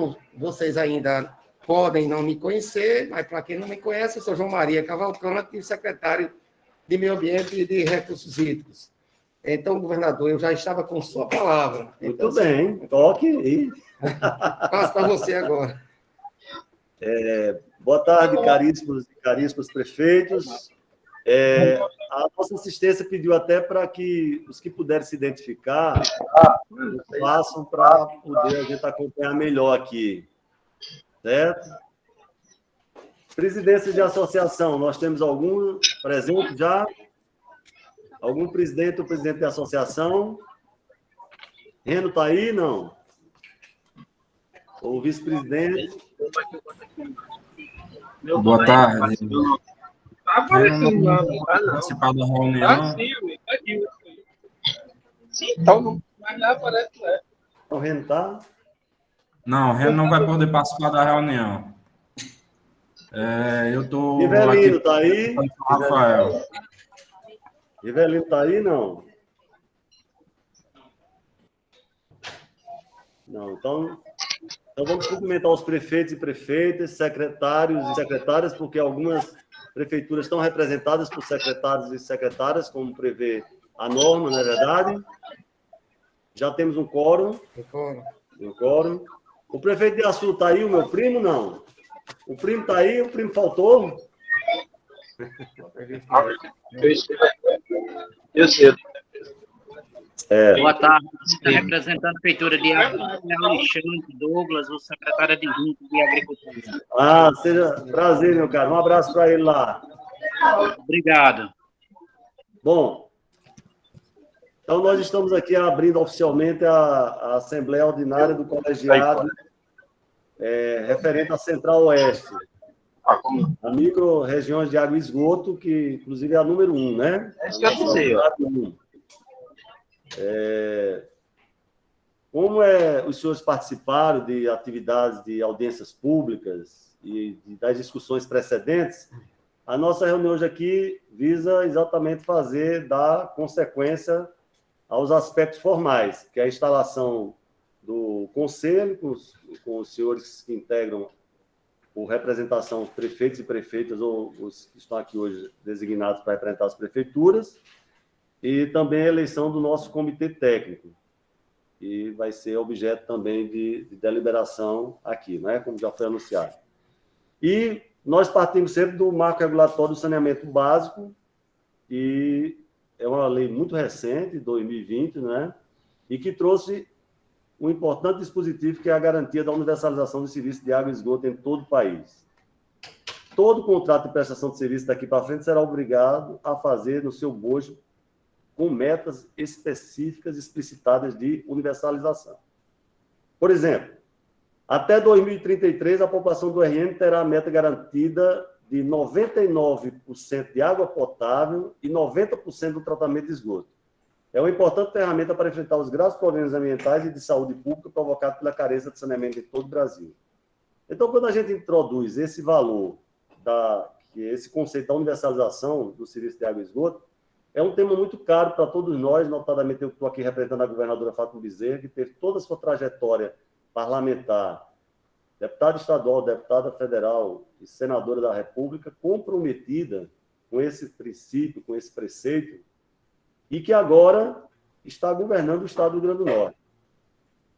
como vocês ainda podem não me conhecer, mas para quem não me conhece, eu sou João Maria Cavalcante, secretário de Meio Ambiente e de Recursos Hídricos. Então, governador, eu já estava com sua palavra. Muito então, bem, toque aí. Passo para você agora. Boa tarde, caríssimos e caríssimos prefeitos. A nossa assistência pediu até para que os que puderem se identificar façam para poder a gente acompanhar melhor aqui. Certo? Presidência de associação, nós temos algum presente já? Algum presidente ou presidente de associação? Reno está aí, não? Ou vice-presidente? Boa tarde. Reno não vai participar da reunião. Sim, então não. Mas lá aparece lá. O Reno está? Não, o Reno não vai poder participar da reunião. Eu estou Rivelino aqui está aí? com o Rafael. Rivelino está aí, não? Não, então vamos cumprimentar os prefeitos e prefeitas, secretários e secretárias, porque algumas prefeituras estão representadas por secretários e secretárias, como prevê a norma, não é verdade? Já temos um quórum. Um quórum. O prefeito de Açu está aí, o meu primo, não? O primo está aí, o primo faltou? Eu sei. Boa tarde, está representando a Prefeitura de Alexandre Douglas, o secretário adjunto de Agricultura. Seja prazer, meu caro. Um abraço para ele lá. Obrigado. Bom, então nós estamos aqui abrindo oficialmente a Assembleia Ordinária do Colegiado referente à Central Oeste, a micro-regiões de água e esgoto, que inclusive é a número 1, né? É isso que eu dizer. Como os senhores participaram de atividades de audiências públicas e das discussões precedentes, a nossa reunião hoje aqui visa exatamente dar consequência aos aspectos formais, que é a instalação do conselho, com os senhores que integram por representação, os prefeitos e prefeitas, ou os que estão aqui hoje designados para representar as prefeituras, e também a eleição do nosso comitê técnico, que vai ser objeto também de deliberação aqui, né, como já foi anunciado. E nós partimos sempre do marco regulatório do saneamento básico, que é uma lei muito recente, 2020, né, e que trouxe um importante dispositivo, que é a garantia da universalização do serviço de água e esgoto em todo o país. Todo contrato de prestação de serviço daqui para frente será obrigado a fazer no seu bojo com metas específicas explicitadas de universalização. Por exemplo, até 2033, a população do RN terá a meta garantida de 99% de água potável e 90% do tratamento de esgoto. É uma importante ferramenta para enfrentar os graves problemas ambientais e de saúde pública provocados pela carência de saneamento em todo o Brasil. Então, quando a gente introduz esse valor, esse conceito da universalização do serviço de água e esgoto, é um tema muito caro para todos nós, notadamente eu estou aqui representando a governadora Fátima Bezerra, que teve toda a sua trajetória parlamentar, deputada estadual, deputada federal e senadora da República, comprometida com esse princípio, com esse preceito, e que agora está governando o Estado do Rio Grande do Norte.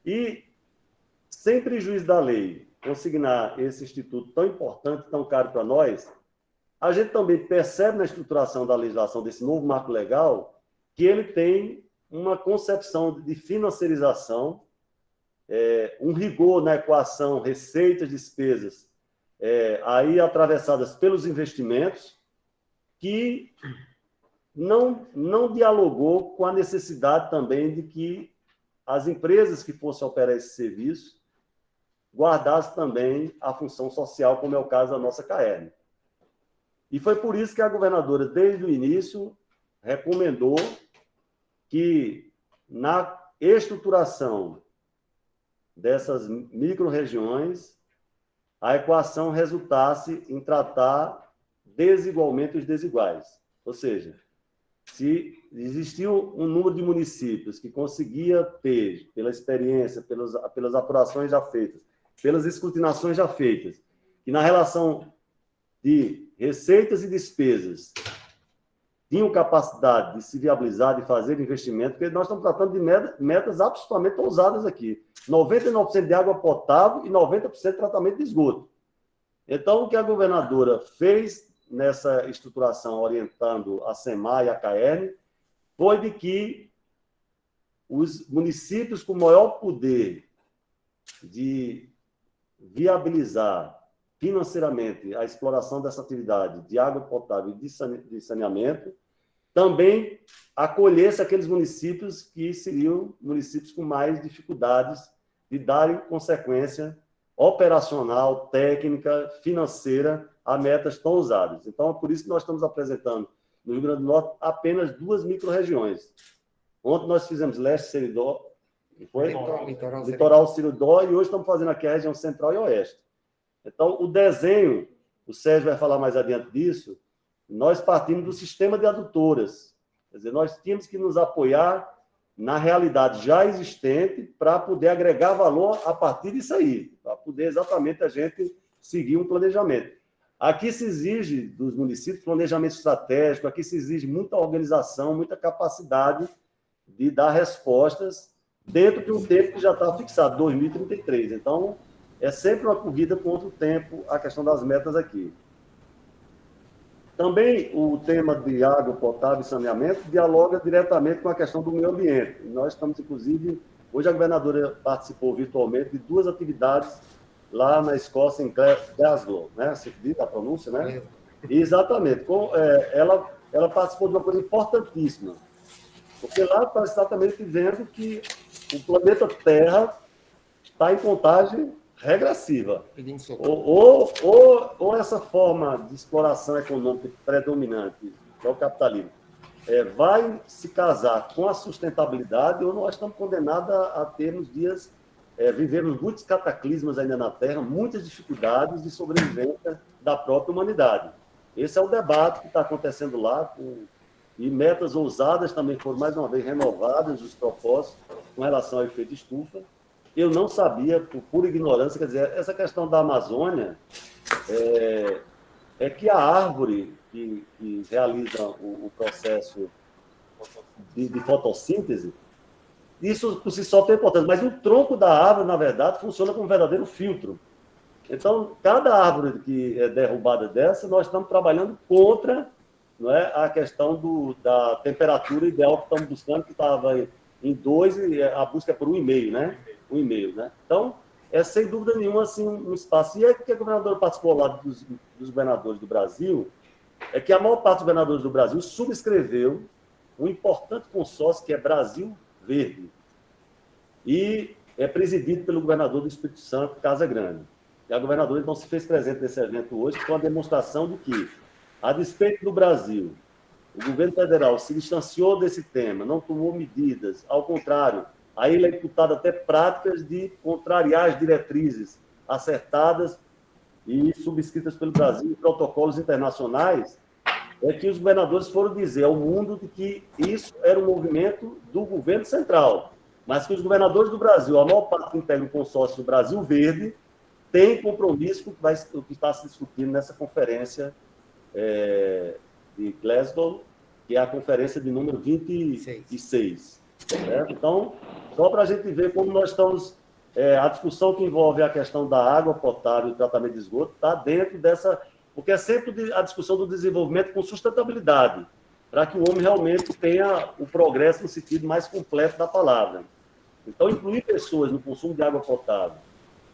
E, sem prejuízo da lei, consignar esse instituto tão importante, tão caro para nós, a gente também percebe na estruturação da legislação desse novo marco legal que ele tem uma concepção de financiarização, um rigor na equação receitas, despesas, aí atravessadas pelos investimentos, que não dialogou com a necessidade também de que as empresas que fossem operar esse serviço guardassem também a função social, como é o caso da nossa CAERN. E foi por isso que a governadora, desde o início, recomendou que, na estruturação dessas micro-regiões, a equação resultasse em tratar desigualmente os desiguais. Ou seja, se existia um número de municípios que conseguia ter, pela experiência, pelas apurações já feitas, pelas escrutinações já feitas, que na relação de receitas e despesas tinham capacidade de se viabilizar, de fazer investimento, porque nós estamos tratando de metas absolutamente ousadas aqui. 99% de água potável e 90% de tratamento de esgoto. Então, o que a governadora fez nessa estruturação, orientando a SEMAI e a CAERN, foi de que os municípios com maior poder de viabilizar financeiramente a exploração dessa atividade de água potável e de saneamento, também acolhesse aqueles municípios que seriam municípios com mais dificuldades de darem consequência operacional, técnica, financeira a metas tão ousadas. Então, é por isso que nós estamos apresentando no Rio Grande do Norte apenas 2 micro-regiões. Ontem nós fizemos Leste, Seridó, Litoral, Seridó, e hoje estamos fazendo aqui a região Central e Oeste. Então, o desenho, o Sérgio vai falar mais adiante disso, nós partimos do sistema de adutoras. Quer dizer, nós tínhamos que nos apoiar na realidade já existente para poder agregar valor a partir disso aí, para poder exatamente a gente seguir um planejamento. Aqui se exige dos municípios planejamento estratégico, aqui se exige muita organização, muita capacidade de dar respostas dentro de um tempo que já está fixado, 2033. Então, é sempre uma corrida contra o tempo a questão das metas aqui. Também o tema de água potável e saneamento dialoga diretamente com a questão do meio ambiente. Nós estamos, inclusive, hoje a governadora participou virtualmente de 2 atividades lá na Escócia, em Glasgow, né? Você diz a pronúncia, né? Exatamente. Ela participou de uma coisa importantíssima, porque lá está exatamente vendo que o planeta Terra está em contagem regressiva. Ou essa forma de exploração econômica predominante, que é o capitalismo, vai se casar com a sustentabilidade, ou nós estamos condenados a termos dias, vivemos muitos cataclismas ainda na Terra, muitas dificuldades de sobrevivência da própria humanidade. Esse é o debate que está acontecendo lá, e metas ousadas também foram, mais uma vez, renovadas, os propósitos, com relação ao efeito estufa. Eu não sabia, por pura ignorância, quer dizer, essa questão da Amazônia é que a árvore que realiza o processo de fotossíntese, isso por si só tem importância, mas o tronco da árvore, na verdade, funciona como um verdadeiro filtro. Então, cada árvore que é derrubada dessa, nós estamos trabalhando contra, não é, a questão da temperatura ideal que estamos buscando, que estava em 2, e a busca é por 1,5, né? 1,5, né? Então, é sem dúvida nenhuma assim, um espaço. E é que a governadora participou lá dos governadores do Brasil, é que a maior parte dos governadores do Brasil subscreveu um importante consórcio que é Brasil Verde, e é presidido pelo governador do Espírito Santo, Casa Grande. E a governadora, então, se fez presente nesse evento hoje, com a demonstração de que, a despeito do Brasil, o governo federal se distanciou desse tema, não tomou medidas, ao contrário, aí ele é imputado até práticas de contrariar as diretrizes acertadas e subscritas pelo Brasil em protocolos internacionais, é que os governadores foram dizer ao mundo de que isso era um movimento do governo central, mas que os governadores do Brasil, a maior parte que integra o consórcio do Brasil Verde, tem compromisso com o que está se discutindo nessa conferência de Glasgow, que é a conferência de número 26. Certo? Então, só para a gente ver como nós estamos... a discussão que envolve a questão da água potável e do tratamento de esgoto está dentro dessa... Porque é sempre a discussão do desenvolvimento com sustentabilidade, para que o homem realmente tenha o progresso no sentido mais completo da palavra. Então, incluir pessoas no consumo de água potável,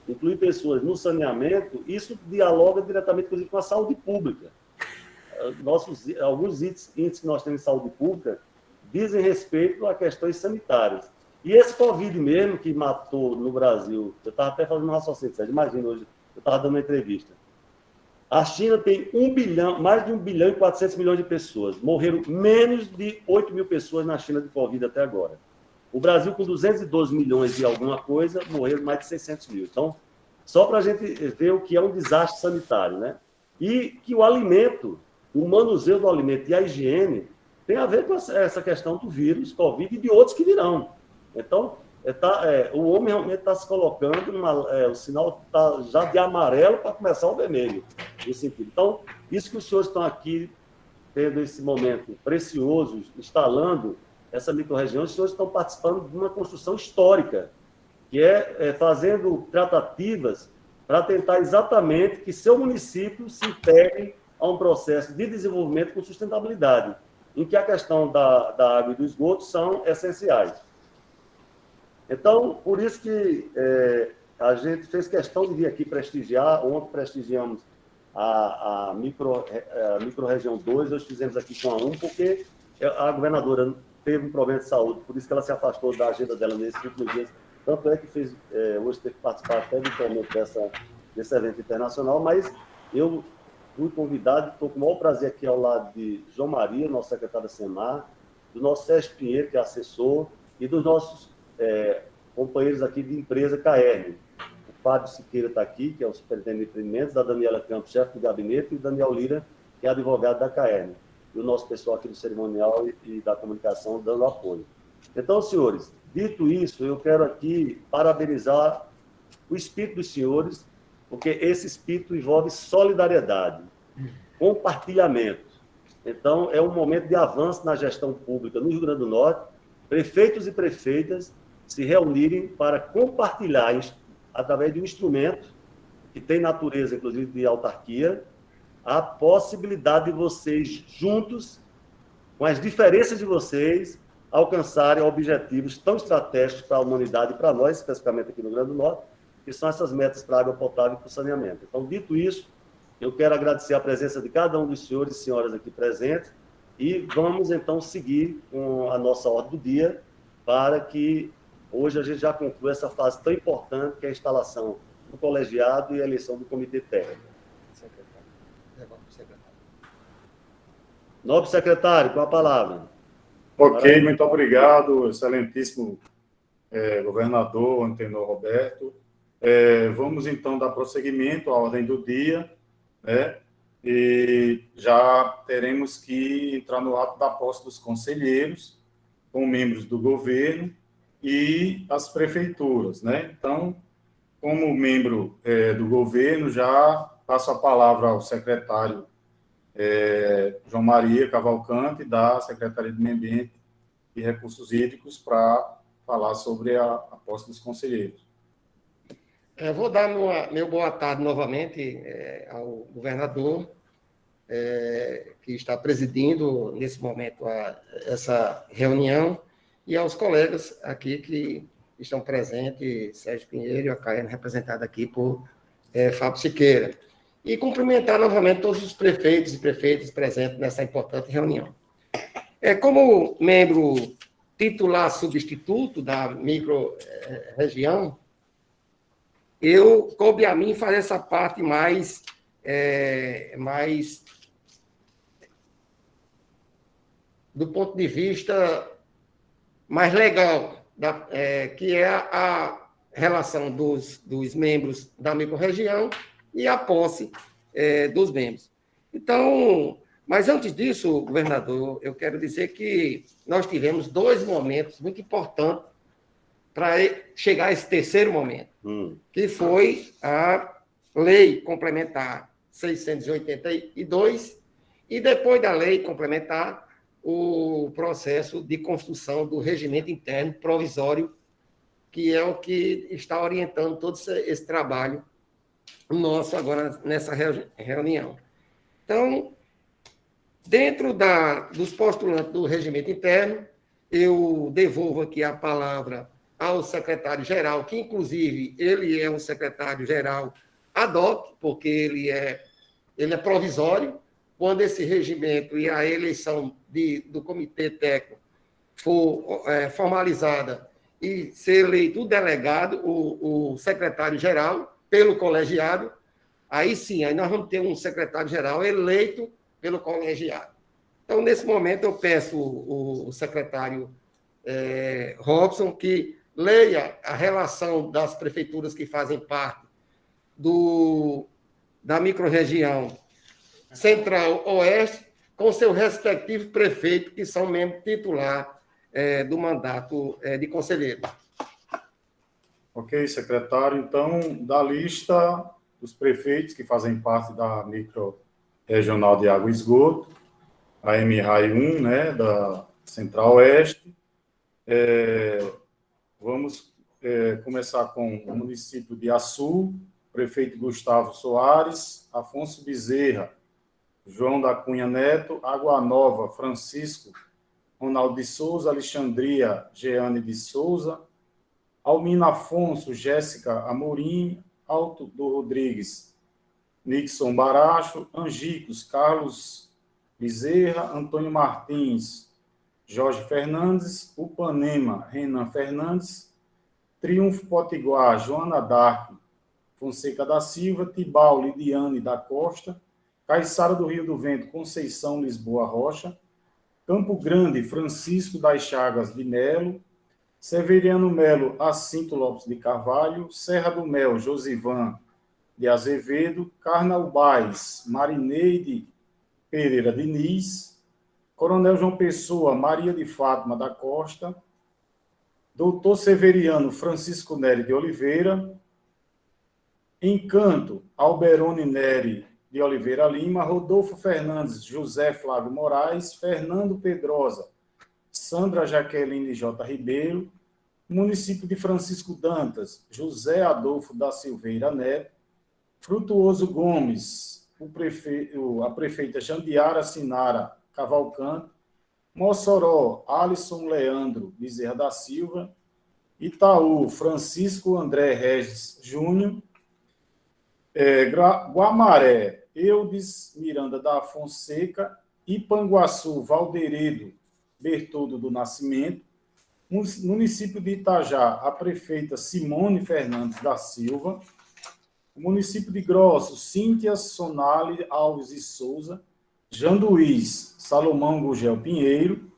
incluir pessoas no saneamento, isso dialoga diretamente, inclusive, com a saúde pública. Alguns índices que nós temos em saúde pública dizem respeito a questões sanitárias. E esse Covid mesmo, que matou no Brasil, eu estava até fazendo um raciocínio, imagina hoje, eu estava dando uma entrevista. A China tem mais de 1 bilhão e 400 milhões de pessoas. Morreram menos de 8 mil pessoas na China de Covid até agora. O Brasil, com 212 milhões e alguma coisa, morreram mais de 600 mil. Então, só para a gente ver o que é um desastre sanitário, né? E que o alimento, o manuseio do alimento e a higiene tem a ver com essa questão do vírus, Covid, e de outros que virão. Então, o homem realmente está se colocando, o sinal está já de amarelo para começar o vermelho, nesse sentido. Então, isso que os senhores estão aqui tendo esse momento precioso, instalando essa microrregião, os senhores estão participando de uma construção histórica, que é fazendo tratativas para tentar exatamente que seu município se integre a um processo de desenvolvimento com sustentabilidade, em que a questão da água e do esgoto são essenciais. Então, por isso que a gente fez questão de vir aqui prestigiar. Ontem prestigiamos a microrregião 2, hoje fizemos aqui com a 1, porque a governadora teve um problema de saúde, por isso que ela se afastou da agenda dela nesses últimos dias. Tanto é que hoje teve que participar até virtualmente desse evento internacional, mas eu fui convidado, estou com o maior prazer aqui ao lado de João Maria, nosso secretário da SEMAR, do nosso Sérgio Pinheiro, que é assessor, e dos nossos companheiros aqui de empresa CAERN. O Fábio Siqueira está aqui, que é o superintendente de empreendimentos, da Daniela Campos, chefe do gabinete, e o Daniel Lira, que é advogado da CAERN. E o nosso pessoal aqui do cerimonial e da comunicação dando apoio. Então, senhores, dito isso, eu quero aqui parabenizar o espírito dos senhores, porque esse espírito envolve solidariedade, compartilhamento. Então, é um momento de avanço na gestão pública no Rio Grande do Norte, prefeitos e prefeitas se reunirem para compartilhar, através de um instrumento que tem natureza, inclusive, de autarquia, a possibilidade de vocês, juntos, com as diferenças de vocês, alcançarem objetivos tão estratégicos para a humanidade e para nós, especificamente aqui no Rio Grande do Norte, que são essas metas para a água potável e para o saneamento. Então, dito isso, eu quero agradecer a presença de cada um dos senhores e senhoras aqui presentes e vamos, então, seguir com a nossa ordem do dia para que hoje a gente já conclua essa fase tão importante que é a instalação do colegiado e a eleição do comitê técnico. Nobre secretário, com a palavra. Ok, muito obrigado, excelentíssimo governador Antenor Roberto. Vamos, então, dar prosseguimento à ordem do dia, né? E já teremos que entrar no ato da posse dos conselheiros, com membros do governo e as prefeituras, né? Então, como membro do governo, já passo a palavra ao secretário João Maria Cavalcante, da Secretaria de Meio Ambiente e Recursos Hídricos, para falar sobre a posse dos conselheiros. Vou dar meu boa tarde novamente ao governador, que está presidindo nesse momento essa reunião, e aos colegas aqui que estão presentes, Sérgio Pinheiro e a CAERN, representada aqui por Fábio Siqueira. E cumprimentar novamente todos os prefeitos e prefeitas presentes nessa importante reunião. Como membro titular substituto da micro-região, coube a mim fazer essa parte mais do ponto de vista mais legal, que é a relação dos membros da microrregião e a posse dos membros. Então, mas antes disso, governador, eu quero dizer que nós tivemos 2 momentos muito importantes para chegar a esse terceiro momento, que foi a Lei Complementar 682, e depois da Lei Complementar, o processo de construção do regimento interno provisório, que é o que está orientando todo esse trabalho nosso agora nessa reunião. Então, dentro dos postulantes do regimento interno, eu devolvo aqui a palavra ao secretário-geral, que, inclusive, ele é um secretário-geral ad hoc, porque ele é provisório. Quando esse regimento e a eleição do comitê técnico for formalizada e ser eleito o delegado, o secretário-geral, pelo colegiado, aí sim, aí nós vamos ter um secretário-geral eleito pelo colegiado. Então, nesse momento, eu peço o secretário Robson que leia a relação das prefeituras que fazem parte da microrregião Central-Oeste com seu respectivo prefeito, que são membros titular do mandato de conselheiro. Ok, secretário. Então, da lista dos prefeitos que fazem parte da micro-regional de água e esgoto, a MRAI 1, né, da Central-Oeste, vamos começar com o município de Açu, prefeito Gustavo Soares, Afonso Bezerra, João da Cunha Neto, Água Nova, Francisco Ronaldo de Souza, Alexandria, Jeane de Souza, Almina Afonso, Jéssica Amorim, Alto do Rodrigues, Nixon Baracho, Angicos, Carlos Bezerra, Antônio Martins, Jorge Fernandes, Upanema, Renan Fernandes, Triunfo Potiguar, Joana Dark, Fonseca da Silva, Tibau, Lidiane da Costa, Caiçara do Rio do Vento, Conceição Lisboa Rocha, Campo Grande, Francisco das Chagas de Melo, Severiano Melo, Assinto Lopes de Carvalho, Serra do Mel, Josivan de Azevedo, Carnaubais, Marineide Pereira Diniz, Coronel João Pessoa, Maria de Fátima da Costa, Doutor Severiano Francisco Nery de Oliveira, Encanto, Alberone Nery de Oliveira Lima, Rodolfo Fernandes, José Flávio Moraes, Fernando Pedrosa, Sandra Jaqueline J. Ribeiro, município de Francisco Dantas, José Adolfo da Silveira Neto, Frutuoso Gomes, a prefeita Jandiara Sinara Cavalcante, Mossoró, Alisson Leandro Bezerra da Silva, Itaú, Francisco André Regis Júnior, Guamaré, Eudes Miranda da Fonseca, Ipanguaçu, Valderedo Bertoldo do Nascimento, município de Itajá, a prefeita Simone Fernandes da Silva, município de Grossos, Cíntia Sonali Alves e Souza, Janduís, Salomão Gugel Pinheiro,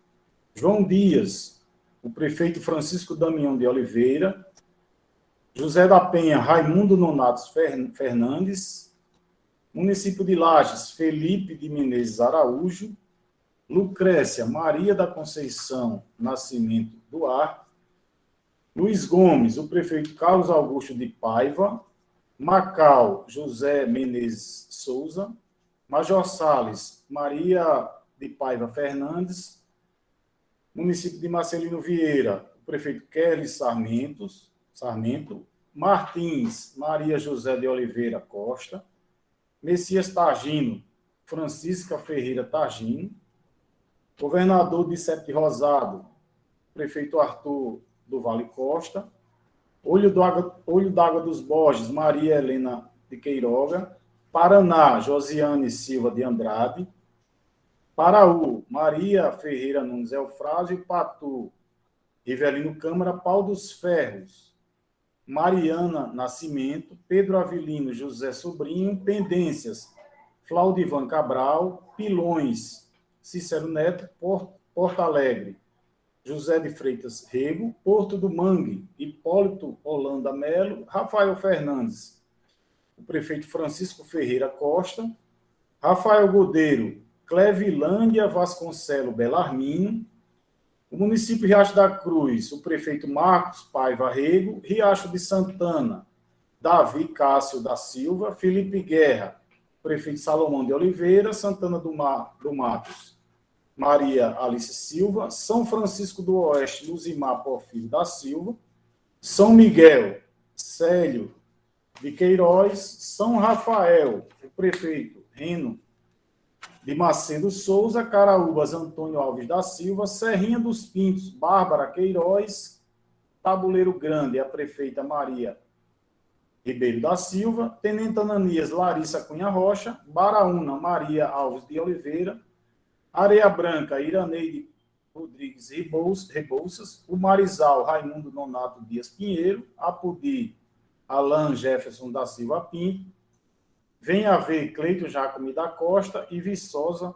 João Dias, o prefeito Francisco Damião de Oliveira, José da Penha, Raimundo Nonatos Fernandes, município de Lages, Felipe de Menezes Araújo, Lucrécia Maria da Conceição Nascimento Duarte, Luiz Gomes, o prefeito Carlos Augusto de Paiva, Macau, José Menezes Souza, Major Sales, Maria de Paiva Fernandes, município de Marcelino Vieira, o prefeito Kelly Sarmento, Martins, Maria José de Oliveira Costa, Messias Targino, Francisca Ferreira Targino, governador de Sete Rosado, prefeito Arthur do Vale Costa, Olho d'Água dos Borges, Maria Helena de Queiroga, Paraná, Josiane Silva de Andrade, Paraú, Maria Ferreira Nunes Eufrásio, Patu, Rivelino Câmara, Pau dos Ferros, Mariana Nascimento, Pedro Avelino, José Sobrinho, Pendências, Flaudivan Cabral, Pilões, Cícero Neto, Porto Alegre, José de Freitas Rego, Porto do Mangue, Hipólito Holanda Melo, Rafael Fernandes, o prefeito Francisco Ferreira Costa, Rafael Godeiro, Clevilândia Vasconcelo Belarmino, o município de Riacho da Cruz, o prefeito Marcos Paiva Rego, Riacho de Santana, Davi Cássio da Silva, Felipe Guerra, prefeito Salomão de Oliveira, Santana do Matos, Maria Alice Silva, São Francisco do Oeste, Luzimar Porfírio da Silva, São Miguel, Célio de Queiroz, São Rafael, o prefeito Reno de Macedo Souza, Caraúbas, Antônio Alves da Silva, Serrinha dos Pintos, Bárbara Queiroz, Tabuleiro Grande, a prefeita Maria Ribeiro da Silva, Tenente Ananias, Larissa Cunha Rocha, Baraúna, Maria Alves de Oliveira, Areia Branca, Iraneide Rodrigues Rebouças, o Marizal, Raimundo Nonato Dias Pinheiro, Apudi, Alain Jefferson da Silva Pinto, Venha Ver, Cleito Jacome da Costa e Viçosa,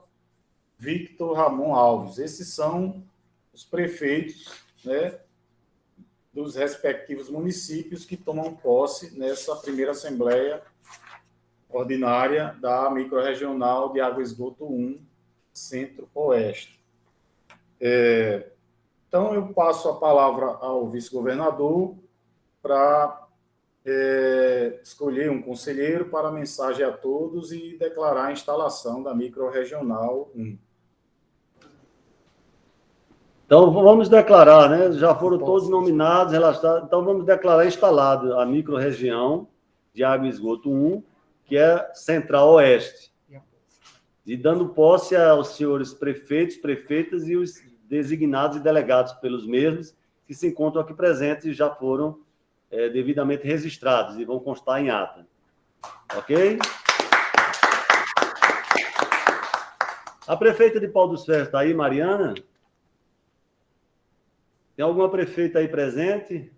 Victor Ramon Alves. Esses são os prefeitos, né, dos respectivos municípios que tomam posse nessa primeira Assembleia Ordinária da Microrregional de Água e Esgoto 1, Centro-Oeste. Então, eu passo a palavra ao vice-governador para escolher um conselheiro para mensagem a todos e declarar a instalação da microrregional 1. Então, vamos declarar, né? Já foram todos nominados, relacionados. Então, vamos declarar instalado a microrregião de água e esgoto 1, que é Central Oeste. E dando posse aos senhores prefeitos, prefeitas e os designados e delegados pelos mesmos, que se encontram aqui presentes e já foram devidamente registrados e vão constar em ata. Ok? A prefeita de Pau dos Ferros está aí, Mariana? Tem alguma prefeita aí presente?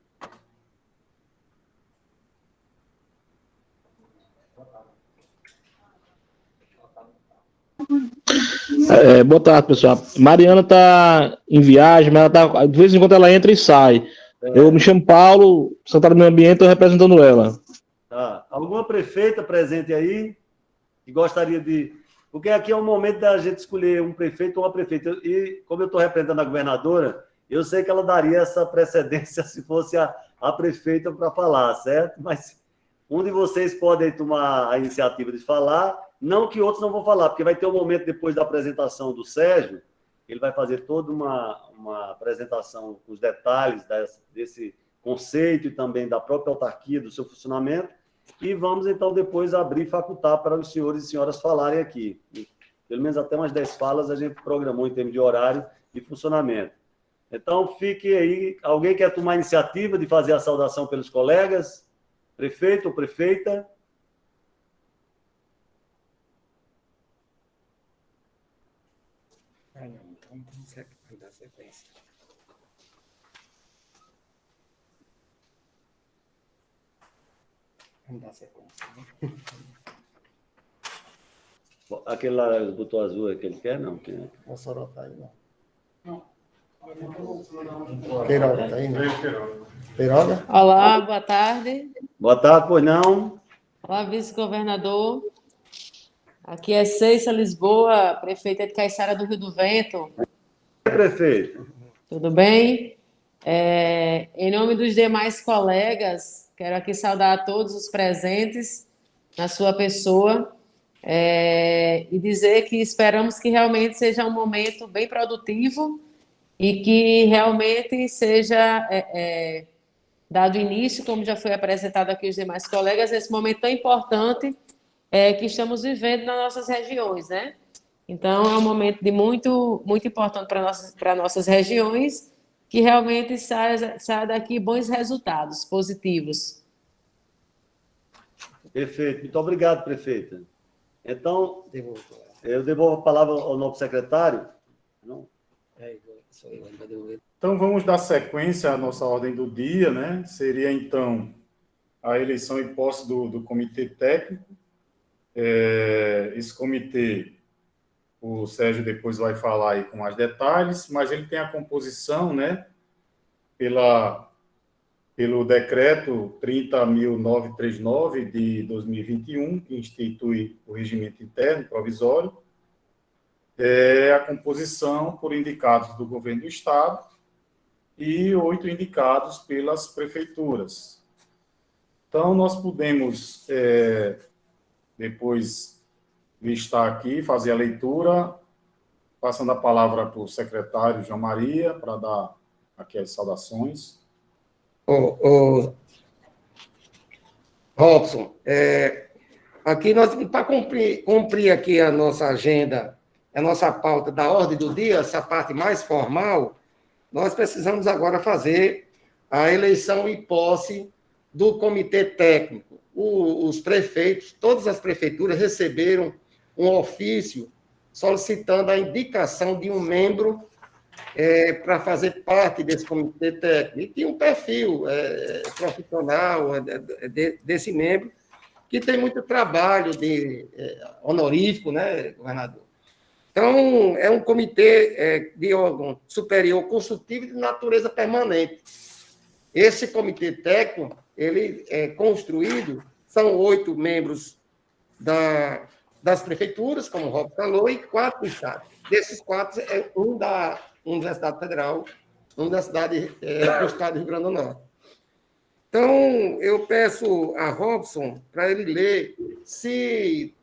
Boa tarde, pessoal. Mariana está em viagem, mas de vez em quando ela entra e sai. Eu me chamo Paulo, secretário do Meio Ambiente, estou representando ela. Tá. Alguma prefeita presente aí que gostaria de... Porque aqui é o momento da gente escolher um prefeito ou uma prefeita. E como eu estou representando a governadora, eu sei que ela daria essa precedência se fosse a prefeita para falar, certo? Mas um de vocês pode tomar a iniciativa de falar, não que outros não vão falar, porque vai ter um momento depois da apresentação do Sérgio, ele vai fazer toda uma apresentação com os detalhes desse conceito e também da própria autarquia, do seu funcionamento, e vamos, então, depois abrir e facultar para os senhores e senhoras falarem aqui. Pelo menos até umas 10 falas a gente programou em termos de horário e funcionamento. Então, fique aí. Alguém quer tomar a iniciativa de fazer a saudação pelos colegas? Prefeito ou prefeita? Vamos dar sequência. Vamos dar sequência. Aquele lá, botou azul, é que ele quer? Não. Quem é? O Soró está aí, não. Queiroga está aí, né? Queiroga? Olá, boa tarde. Boa tarde, pois não? Olá, vice-governador. Aqui é Ceissa Lisboa, prefeita de Caiçara do Rio do Vento. Prefeito. Tudo bem? Em nome dos demais colegas, quero aqui saudar a todos os presentes na sua pessoa e dizer que esperamos que realmente seja um momento bem produtivo e que realmente seja dado início, como já foi apresentado aqui os demais colegas, esse momento tão importante que estamos vivendo nas nossas regiões, né? Então, é um momento de muito importante para nossas regiões, que realmente saia daqui bons resultados positivos. Perfeito. Muito obrigado, prefeita. Então, eu devolvo a palavra ao novo secretário. Não? Então, vamos dar sequência à nossa ordem do dia, né? Seria, então, a eleição e posse do comitê técnico. Esse comitê, o Sérgio depois vai falar aí com mais detalhes, mas ele tem a composição, né? Pelo decreto 30.939 de 2021, que institui o regimento interno provisório, a composição por indicados do governo do Estado e 8 indicados pelas prefeituras. Então, nós podemos, depois de estar aqui, fazer a leitura, passando a palavra para o secretário João Maria, para dar aqui as saudações. Robson, aqui nós, para cumprir aqui a nossa agenda, a nossa pauta da ordem do dia, essa parte mais formal, nós precisamos agora fazer a eleição e posse do comitê técnico. Os prefeitos, todas as prefeituras receberam um ofício solicitando a indicação de um membro para fazer parte desse comitê técnico. E tinha um perfil profissional desse membro, que tem muito trabalho honorífico, né, governador? Então, é um comitê de órgão superior consultivo de natureza permanente. Esse comitê técnico, ele é construído, são 8 membros das prefeituras, como o Rob falou, e 4 do Estado. Desses 4, um da Universidade Federal, um da cidade do Estado do Rio Grande do Norte. Então, eu peço a Robson para ele ler se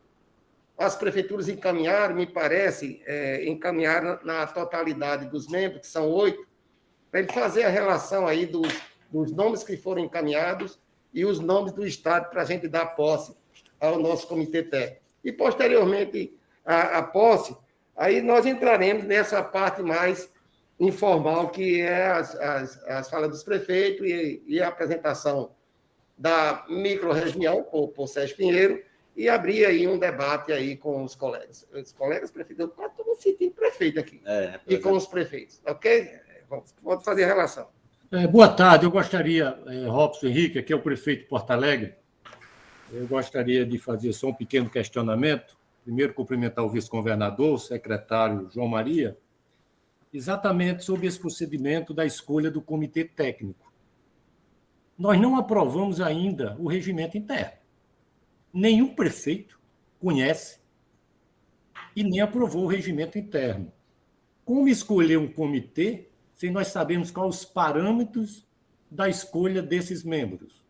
as prefeituras encaminharam, me parece, encaminharam na totalidade dos membros, que são 8, para ele fazer a relação aí dos nomes que foram encaminhados e os nomes do Estado para a gente dar posse ao nosso comitê técnico. E, posteriormente, a posse, aí nós entraremos nessa parte mais informal, que é as falas dos prefeitos e a apresentação da micro-região por Sérgio Pinheiro, e abrir aí um debate aí com os colegas. Os colegas prefeitos, eu estou me sentindo prefeito aqui, e com os prefeitos, ok? Vamos fazer a relação. Boa tarde, eu gostaria, Robson Henrique, aqui é o prefeito de Porto Alegre, eu gostaria de fazer só um pequeno questionamento. Primeiro, cumprimentar o vice-governador, o secretário João Maria, exatamente sobre esse procedimento da escolha do comitê técnico. Nós não aprovamos ainda o regimento interno. Nenhum prefeito conhece e nem aprovou o regimento interno. Como escolher um comitê se nós sabemos quais os parâmetros da escolha desses membros?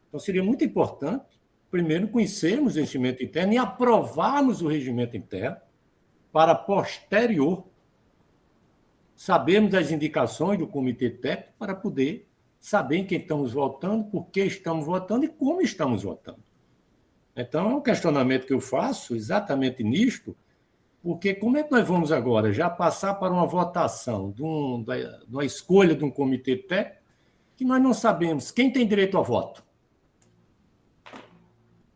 Então, seria muito importante, primeiro, conhecermos o regimento interno e aprovarmos o regimento interno para, posterior, sabermos as indicações do comitê técnico para poder saber em quem estamos votando, por que estamos votando e como estamos votando. Então, é um questionamento que eu faço exatamente nisto, porque como é que nós vamos agora já passar para uma votação de uma escolha de um comitê técnico que nós não sabemos quem tem direito ao voto?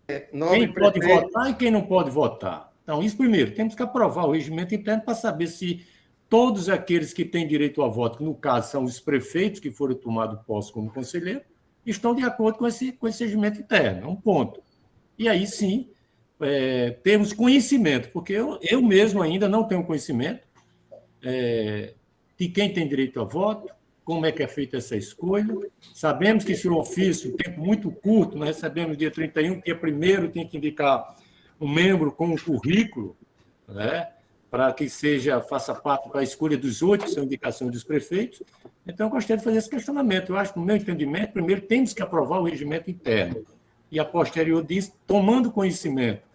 Quem pode votar e quem não pode votar. Então, isso primeiro, temos que aprovar o regimento interno para saber se todos aqueles que têm direito ao voto, que no caso são os prefeitos que foram tomados posse como conselheiro, estão de acordo com esse regimento interno. É um ponto. E aí, sim, temos conhecimento, porque eu mesmo ainda não tenho conhecimento de quem tem direito a voto, como é que é feita essa escolha. Sabemos que esse ofício, um tempo muito curto, nós recebemos dia 31, dia 1º tem que indicar um membro com um currículo, né, para que faça parte da escolha dos 8, que são indicações dos prefeitos. Então, eu gostaria de fazer esse questionamento. Eu acho que, no meu entendimento, primeiro temos que aprovar o regimento interno. E, a posterior disso, tomando conhecimento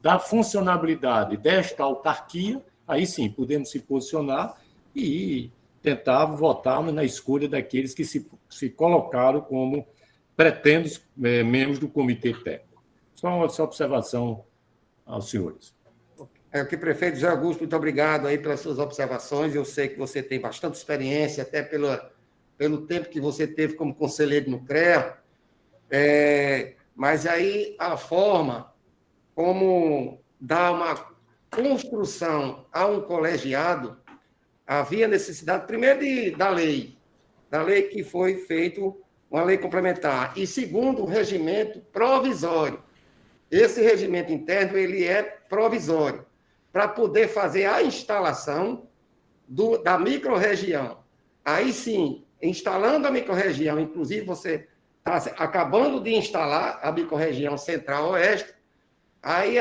da funcionabilidade desta autarquia, aí sim, podemos se posicionar e tentar votar na escolha daqueles que se colocaram como pretendos membros do comitê técnico. Só essa observação aos senhores. Aqui, prefeito José Augusto, muito obrigado aí pelas suas observações. Eu sei que você tem bastante experiência, até pelo tempo que você teve como conselheiro no CREA. Mas aí a forma como dar uma construção a um colegiado, havia necessidade, primeiro, da lei que foi feito uma lei complementar, e segundo, um regimento provisório. Esse regimento interno ele é provisório, para poder fazer a instalação da microrregião. Aí sim, instalando a microrregião, inclusive você está acabando de instalar a microrregião Central-Oeste, aí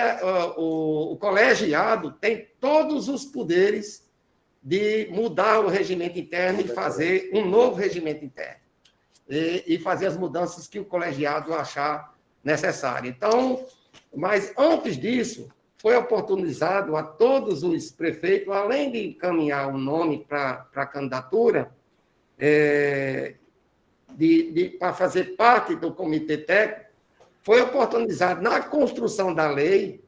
o colegiado tem todos os poderes de mudar o regimento interno e fazer um novo regimento interno. E fazer as mudanças que o colegiado achar necessário. Então, mas antes disso, foi oportunizado a todos os prefeitos, além de encaminhar um nome para a candidatura, para fazer parte do comitê técnico, foi oportunizado na construção da lei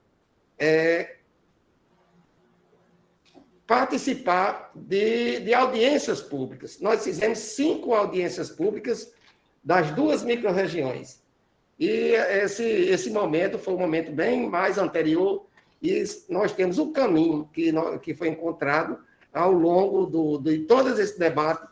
participar de audiências públicas. Nós fizemos 5 audiências públicas das 2 microrregiões. E esse momento foi um momento bem mais anterior, e nós temos um caminho que foi encontrado ao longo de todo esse debate,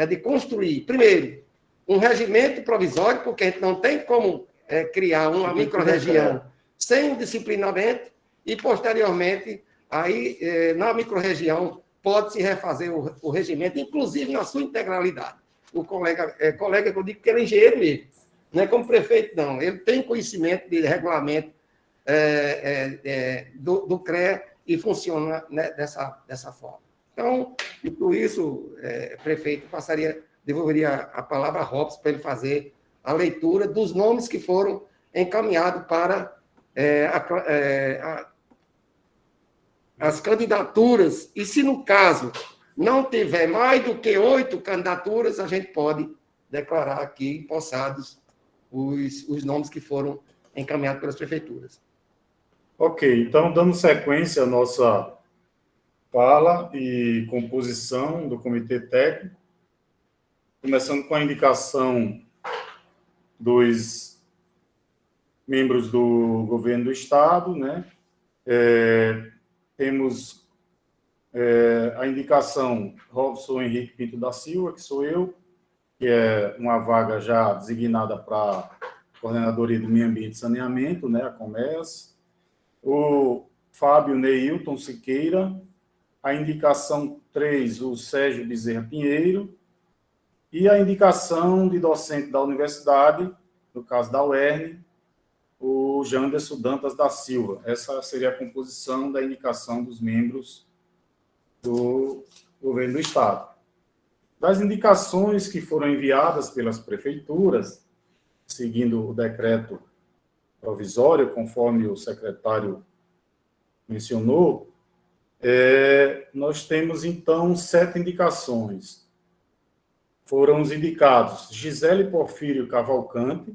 de construir, primeiro, um regimento provisório, porque a gente não tem como criar uma microrregião sem um disciplinamento, e, posteriormente, aí, na microrregião, pode-se refazer o regimento, inclusive na sua integralidade. O colega que eu digo que ele é engenheiro mesmo, não é como prefeito, não. Ele tem conhecimento de regulamento do CREA e funciona, né, dessa forma. Então, e por isso, prefeito, devolveria a palavra a Robson para ele fazer a leitura dos nomes que foram encaminhados para as candidaturas, e se no caso não tiver mais do que 8 candidaturas, a gente pode declarar aqui empossados os nomes que foram encaminhados pelas prefeituras. Ok, então, dando sequência à nossa fala e composição do comitê técnico, começando com a indicação dos membros do governo do Estado, né? Temos a indicação Robson Henrique Pinto da Silva, que sou eu, que é uma vaga já designada para a Coordenadoria do Meio Ambiente e Saneamento, né, a Comércio. O Fábio Neilton Siqueira, a indicação 3, o Sérgio Bezerra Pinheiro, e a indicação de docente da universidade, no caso da UERN, o Janderson Dantas da Silva. Essa seria a composição da indicação dos membros do governo do Estado. Das indicações que foram enviadas pelas prefeituras, seguindo o decreto provisório, conforme o secretário mencionou, nós temos, então, 7 indicações. Foram os indicados Gisele Porfírio Cavalcante,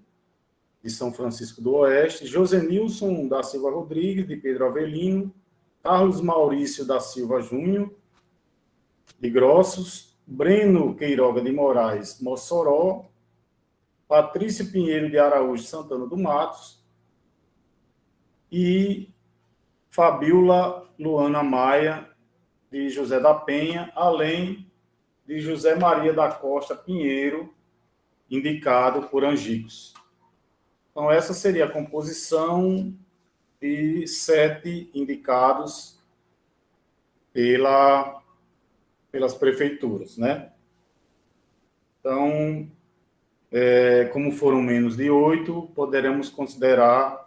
de São Francisco do Oeste, Josenilson da Silva Rodrigues, de Pedro Avelino, Carlos Maurício da Silva Júnior, de Grossos, Breno Queiroga de Moraes, Mossoró, Patrício Pinheiro de Araújo, Santana do Matos, e Fabiola Luana Maia, de José da Penha, além de José Maria da Costa Pinheiro, indicado por Angicos. Então, essa seria a composição de 7 indicados pelas prefeituras, né? Então, como foram menos de 8, poderemos considerar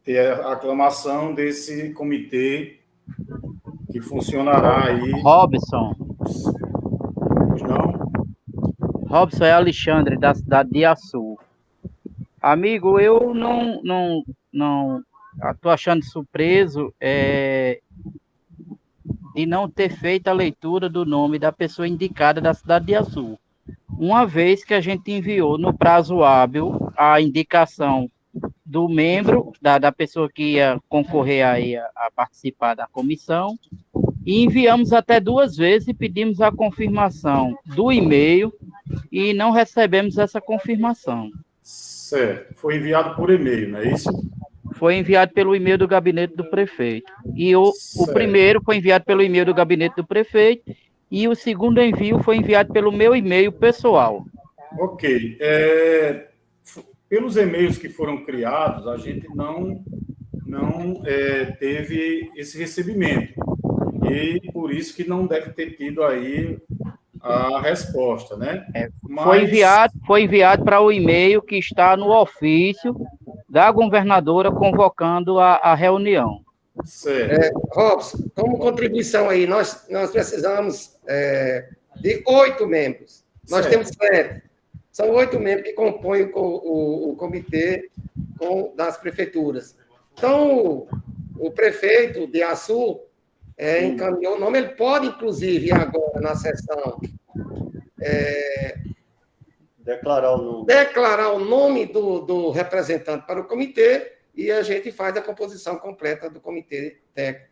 ter a aclamação desse comitê que funcionará aí. Robson. Não? Robson é Alexandre, da cidade de Açu. Amigo, eu não estou achando surpreso de não ter feito a leitura do nome da pessoa indicada da cidade de Açu. Uma vez que a gente enviou no prazo hábil a indicação do membro, da pessoa que ia concorrer aí a participar da comissão, e enviamos até 2 vezes e pedimos a confirmação do e-mail e não recebemos essa confirmação. Certo. Foi enviado por e-mail, não é isso? Foi enviado pelo e-mail do gabinete do prefeito. E o primeiro foi enviado pelo e-mail do gabinete do prefeito e o segundo envio foi enviado pelo meu e-mail pessoal. Ok. Pelos e-mails que foram criados, a gente não teve esse recebimento. E por isso que não deve ter tido aí a resposta, né? Foi enviado para o e-mail que está no ofício da governadora convocando a reunião. Certo. Robson, como contribuição aí, nós precisamos de 8 membros. Nós temos 7. São 8 membros que compõem o comitê das prefeituras. Então, o prefeito de Açu encaminhou o nome. Ele pode, inclusive, agora, na sessão, declarar o nome do representante para o comitê e a gente faz a composição completa do comitê técnico.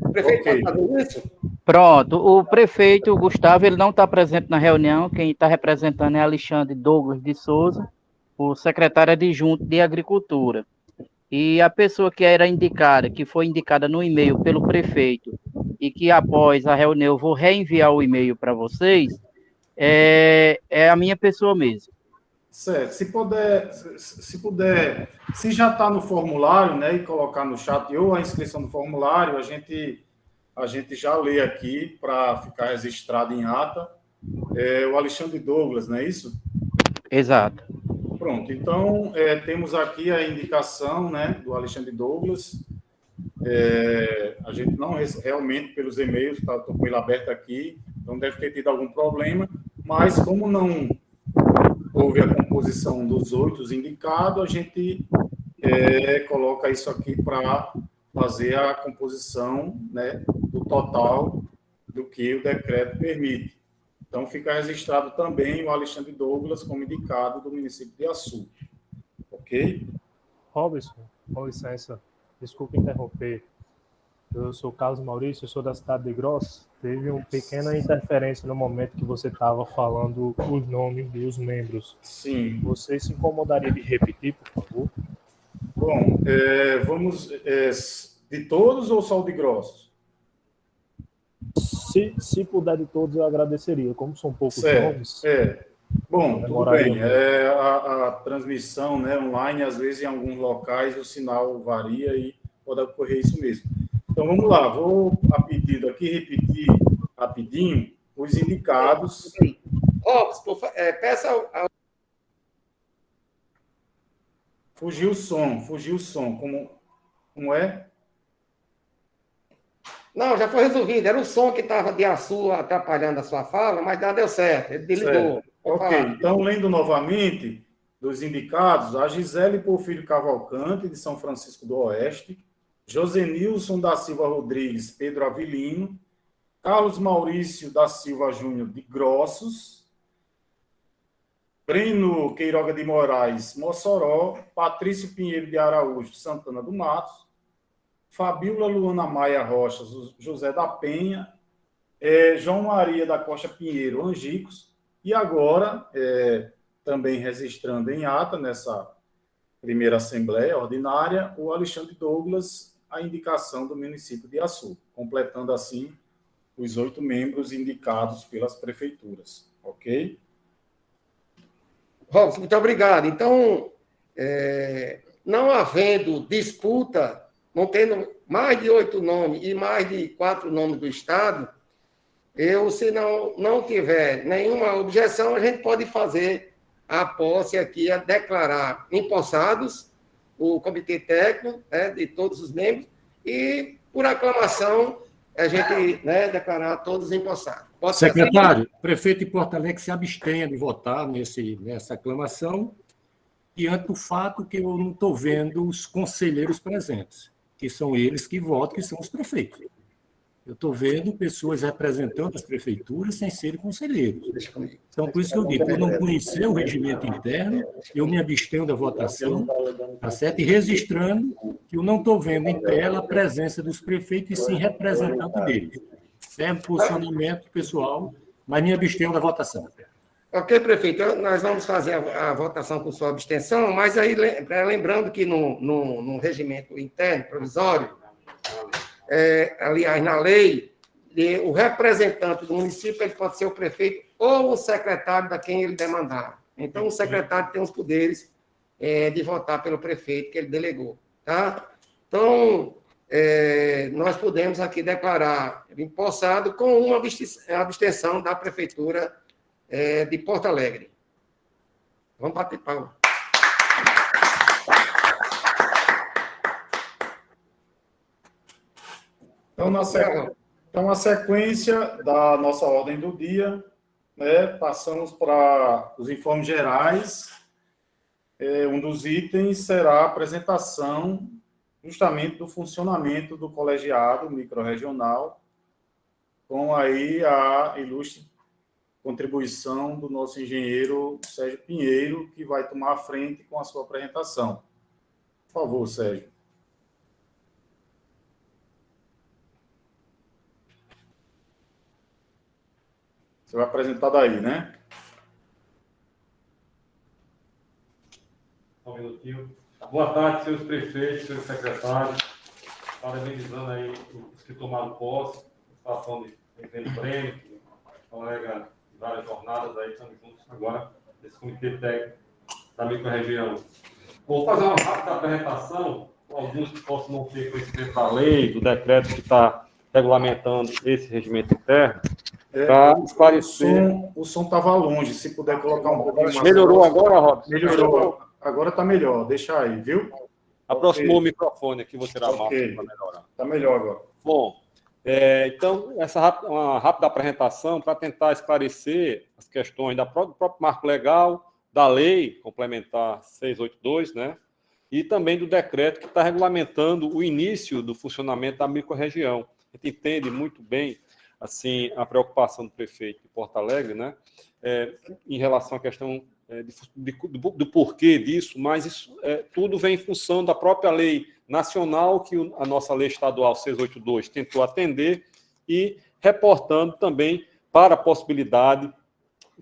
O prefeito pode fazer isso? Pronto, o prefeito Gustavo, ele não está presente na reunião, quem está representando é Alexandre Douglas de Souza, o secretário adjunto de Agricultura. E a pessoa que era indicada, que foi indicada no e-mail pelo prefeito, e que após a reunião eu vou reenviar o e-mail para vocês, é a minha pessoa mesmo. Certo. Se puder, se já está no formulário, né, e colocar no chat ou a inscrição do formulário, a gente já lê aqui para ficar registrado em ata. O Alexandre Douglas, não é isso? Exato. Pronto. Então, temos aqui a indicação, né, do Alexandre Douglas. A gente não realmente, pelos e-mails, estou com ele aberto aqui, então deve ter tido algum problema, mas como não houve a composição dos 8 indicados, a gente coloca isso aqui para fazer a composição, né, do total do que o decreto permite. Então, fica registrado também o Alexandre Douglas como indicado do município de Açu. Ok? Robson, com licença, desculpe interromper. Eu sou Carlos Maurício, eu sou da cidade de Gross. Teve uma pequena interferência no momento que você estava falando os nomes dos membros. Sim. Você se incomodaria de repetir, por favor? Bom, vamos de todos ou só o de Grossos? Se puder de todos, eu agradeceria. Como são poucos nomes... Bom, tudo bem. A transmissão, né, online, às vezes, em alguns locais, o sinal varia e pode ocorrer isso mesmo. Então, vamos lá. Vou, a pedido aqui, repetir rapidinho os indicados. Peça ao... Fugiu o som. Como é? Não, já foi resolvido. Era o som que estava de Açu atrapalhando a sua fala, mas deu certo. Ele desligou. Ok, então, lendo novamente dos indicados, a Gisele Porfírio Cavalcante, de São Francisco do Oeste, Josenilson da Silva Rodrigues, Pedro Avilino, Carlos Maurício da Silva Júnior, de Grossos, Breno Queiroga de Moraes, Mossoró, Patrício Pinheiro de Araújo, Santana do Matos, Fabíola Luana Maia Rocha, José da Penha, João Maria da Costa Pinheiro, Angicos, e agora, também registrando em ata, nessa primeira Assembleia Ordinária, o Alexandre Douglas, a indicação do município de Açu, completando assim os 8 membros indicados pelas prefeituras. Ok? Robson, muito obrigado. Então, não havendo disputa, não tendo mais de 8 nomes e mais de 4 nomes do Estado, se não tiver nenhuma objeção, a gente pode fazer a posse aqui, a declarar empossados o comitê técnico, né, de todos os membros, e, por aclamação, a gente declarar todos empossados. Secretário, o prefeito de Porto Alegre se abstenha de votar nessa aclamação, diante do fato que eu não estou vendo os conselheiros presentes, que são eles que votam, que são os prefeitos. Eu estou vendo pessoas representando as prefeituras sem serem conselheiros. Então, por isso que eu digo, por não conhecer o regimento interno, eu me abstenho da votação, tá certo? E registrando que eu não estou vendo em tela a presença dos prefeitos e sim representante deles. Serve posicionamento pessoal, mas me abstenho da votação. Ok, prefeito, nós vamos fazer a votação com sua abstenção, mas aí, lembrando que no regimento interno provisório, aliás, na lei, o representante do município ele pode ser o prefeito ou o secretário da quem ele demandar. Então, o secretário tem os poderes de votar pelo prefeito que ele delegou. Tá? Então, nós podemos aqui declarar empossado com uma abstenção da prefeitura de Porto Alegre. Vamos bater palma. Então, na sequência da nossa ordem do dia, passamos para os informes gerais. Um dos itens será a apresentação justamente do funcionamento do colegiado microrregional, com aí a ilustre contribuição do nosso engenheiro Sérgio Pinheiro, que vai tomar a frente com a sua apresentação. Por favor, Sérgio. Você vai apresentar daí, né? Só um minutinho. Boa tarde, senhores prefeitos, senhores secretários. Parabenizando aí os que tomaram posse, a situação de Presidente Breno, colega de várias jornadas aí, estamos juntos agora nesse comitê técnico da microrregião. Vou fazer uma rápida apresentação, alguns que possam não ter conhecimento da lei, do decreto que está regulamentando esse regimento interno. Para esclarecer. O som estava longe, se puder colocar um pouquinho mais. Melhorou agora, Robson? Melhorou. Agora está melhor, deixa aí, viu? Aproximou o microfone aqui, vou tirar a máscara para melhorar. Está melhor agora. Bom, Então, uma rápida apresentação para tentar esclarecer as questões do próprio marco legal, da lei complementar 682, né? E também do decreto que está regulamentando o início do funcionamento da microrregião. A gente entende muito bem assim, a preocupação do prefeito de Porto Alegre, né? Em relação à questão do porquê disso, mas isso tudo vem em função da própria lei nacional que a nossa lei estadual 682 tentou atender e reportando também para a possibilidade,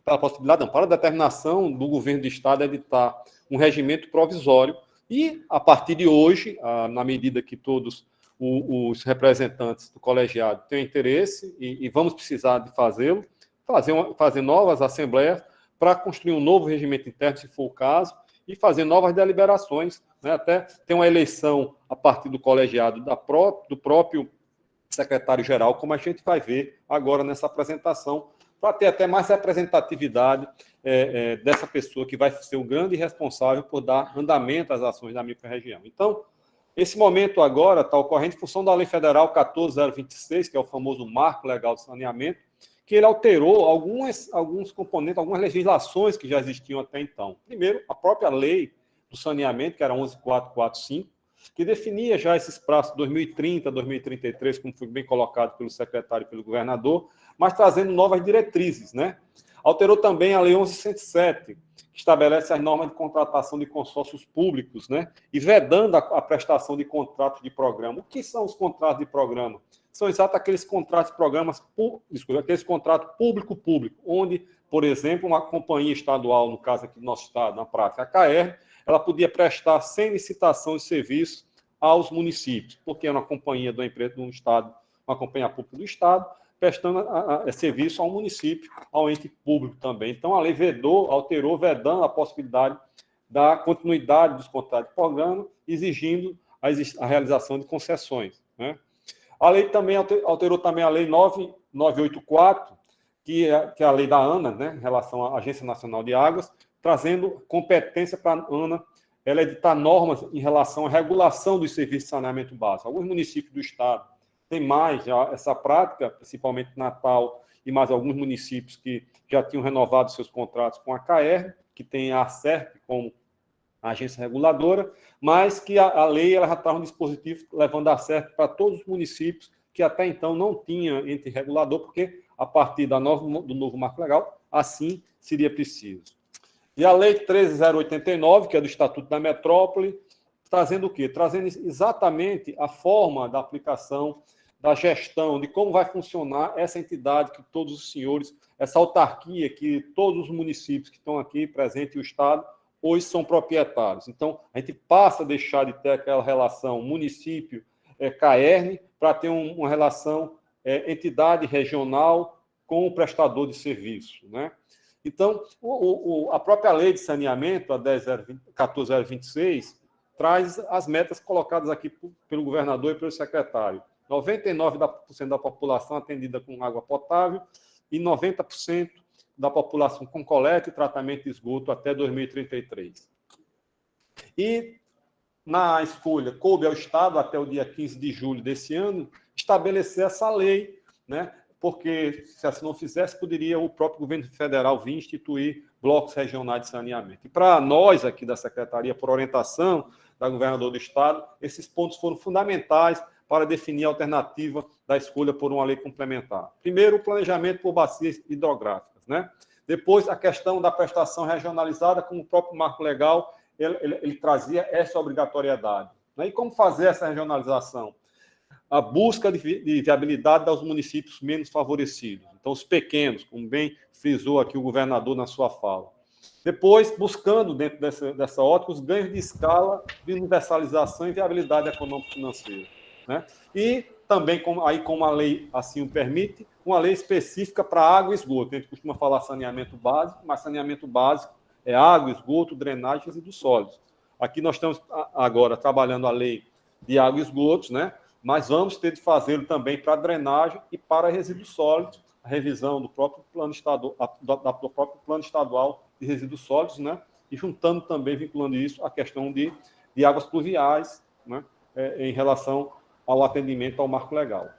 para a determinação do governo do estado editar um regimento provisório e, a partir de hoje, na medida que todos os representantes do colegiado têm interesse e vamos precisar de fazê-lo, fazer novas assembleias para construir um novo regimento interno, se for o caso, e fazer novas deliberações, né? Até ter uma eleição a partir do colegiado do próprio secretário-geral, como a gente vai ver agora nessa apresentação, para ter até mais representatividade dessa pessoa que vai ser o grande responsável por dar andamento às ações da microrregião. Então, esse momento agora está ocorrendo em função da Lei Federal 14.026, que é o famoso Marco Legal de Saneamento, que ele alterou alguns componentes, algumas legislações que já existiam até então. Primeiro, a própria lei do saneamento, que era 11.445, que definia já esses prazos 2030, 2033, como foi bem colocado pelo secretário e pelo governador, mas trazendo novas diretrizes, né? Alterou também a Lei 11.107, que estabelece as normas de contratação de consórcios públicos, né? E vedando a prestação de contratos de programa. O que são os contratos de programa? São exatamente aqueles contratos de programas, aqueles contratos público-público, onde, por exemplo, uma companhia estadual, no caso aqui do nosso estado, na prática, a CAER, ela podia prestar sem licitação de serviço aos municípios, porque é uma companhia da empresa do estado, uma companhia pública do estado, prestando serviço ao município, ao ente público também. Então, a lei alterou, vedando a possibilidade da continuidade dos contratos de programa, exigindo a realização de concessões, né? A lei também alterou também a Lei 984, que é a lei da ANA, né, em relação à Agência Nacional de Águas, trazendo competência para a ANA ela editar normas em relação à regulação dos serviços de saneamento básico. Alguns municípios do estado têm mais já essa prática, principalmente Natal e mais alguns municípios que já tinham renovado seus contratos com a CAER, que tem a ACERP como agência reguladora, mas que a lei ela já traz um dispositivo levando a certo para todos os municípios que até então não tinha ente regulador, porque a partir do novo marco legal, assim seria preciso. E a lei 13.089, que é do Estatuto da Metrópole, trazendo o quê? Trazendo exatamente a forma da aplicação, da gestão, de como vai funcionar essa entidade que todos os senhores, essa autarquia que todos os municípios que estão aqui presentes e o Estado, hoje são proprietários. Então, a gente passa a deixar de ter aquela relação município-CAERN para ter uma relação entidade regional com o prestador de serviço, né? Então, a própria lei de saneamento, a 14.026, traz as metas colocadas aqui pelo governador e pelo secretário. 99% da população atendida com água potável e 90% da população com coleta e tratamento de esgoto até 2033. E, na escolha, coube ao Estado, até o dia 15 de julho desse ano, estabelecer essa lei, né? Porque, se assim não fizesse, poderia o próprio governo federal vir instituir blocos regionais de saneamento. E, para nós aqui da Secretaria, por orientação da governadora do Estado, esses pontos foram fundamentais para definir a alternativa da escolha por uma lei complementar. Primeiro, o planejamento por bacias hidrográficas, né? Depois, a questão da prestação regionalizada, como o próprio marco legal, ele trazia essa obrigatoriedade, né? E como fazer essa regionalização? A busca de viabilidade dos municípios menos favorecidos, então os pequenos, como bem frisou aqui o governador na sua fala. Depois, buscando, dentro dessa ótica, os ganhos de escala, de universalização e viabilidade econômico-financeira, né? E também, como a lei assim o permite, uma lei específica para água e esgoto. A gente costuma falar saneamento básico, mas saneamento básico é água, esgoto, drenagem e resíduos sólidos. Aqui nós estamos agora trabalhando a lei de água e esgotos, né? Mas vamos ter de fazê-lo também para drenagem e para resíduos sólidos, a revisão do próprio plano estadual, do próprio plano estadual de resíduos sólidos, né? E juntando também, vinculando isso, a questão de águas pluviais, né? Em relação ao atendimento ao marco legal.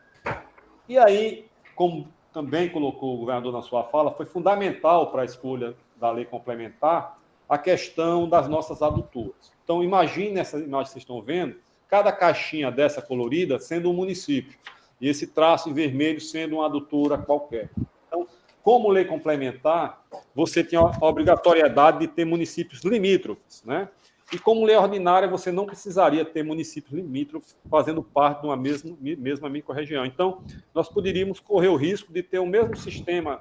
E aí, como também colocou o governador na sua fala, foi fundamental para a escolha da lei complementar a questão das nossas adutoras. Então, imagine essa imagem que vocês estão vendo, cada caixinha dessa colorida sendo um município, e esse traço em vermelho sendo uma adutora qualquer. Então, como lei complementar, você tem a obrigatoriedade de ter municípios limítrofes, né? E como lei ordinária, você não precisaria ter municípios limítrofes fazendo parte de uma mesma microrregião. Então, nós poderíamos correr o risco de ter o mesmo sistema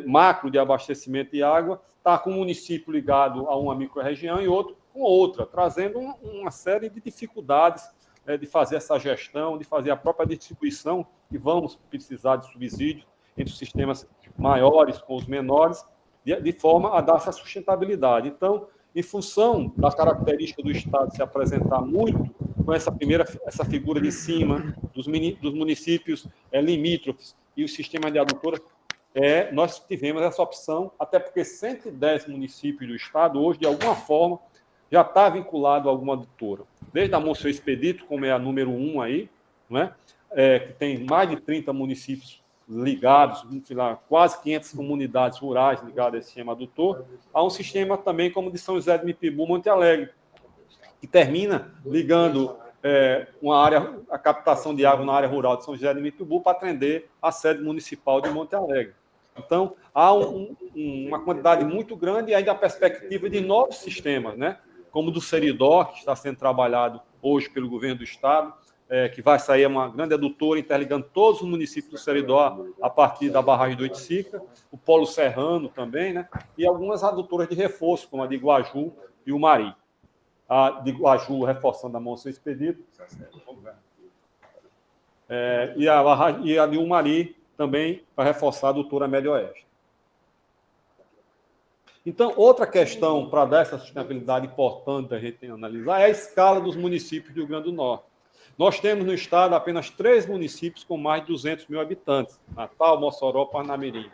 macro de abastecimento de água, estar com um município ligado a uma microrregião e outro com outra, trazendo uma série de dificuldades de fazer essa gestão, de fazer a própria distribuição, e vamos precisar de subsídios entre os sistemas maiores com os menores, de forma a dar essa sustentabilidade. Então, em função da característica do Estado se apresentar muito com essa figura de cima, dos municípios limítrofes e o sistema de adutora, nós tivemos essa opção, até porque 110 municípios do Estado, hoje, de alguma forma, já está vinculado a alguma adutora. Desde a Monsenhor Expedito, como é a número 1 aí, né, que tem mais de 30 municípios ligados, quase 500 comunidades rurais ligadas a esse sistema adutor, há um sistema também como de São José de Mipibu, Monte Alegre, que termina ligando a captação de água na área rural de São José de Mipibu para atender a sede municipal de Monte Alegre. Então, há uma quantidade muito grande e ainda a perspectiva de novos sistemas, né? Como o do Seridó, que está sendo trabalhado hoje pelo governo do Estado, que vai sair uma grande adutora interligando todos os municípios do Seridó a partir da barragem do Oiticica, o Polo Serrano também, né? E algumas adutoras de reforço, como a de Iguaju e o Mari. A de Iguaju reforçando a Monsenhor Expedito, e a de Umari também para reforçar a adutora Médio Oeste. Então, outra questão para dar essa sustentabilidade importante a gente analisar é a escala dos municípios do Rio Grande do Norte. Nós temos no estado apenas 3 municípios com mais de 200 mil habitantes, Natal, Mossoró, Parnamirim.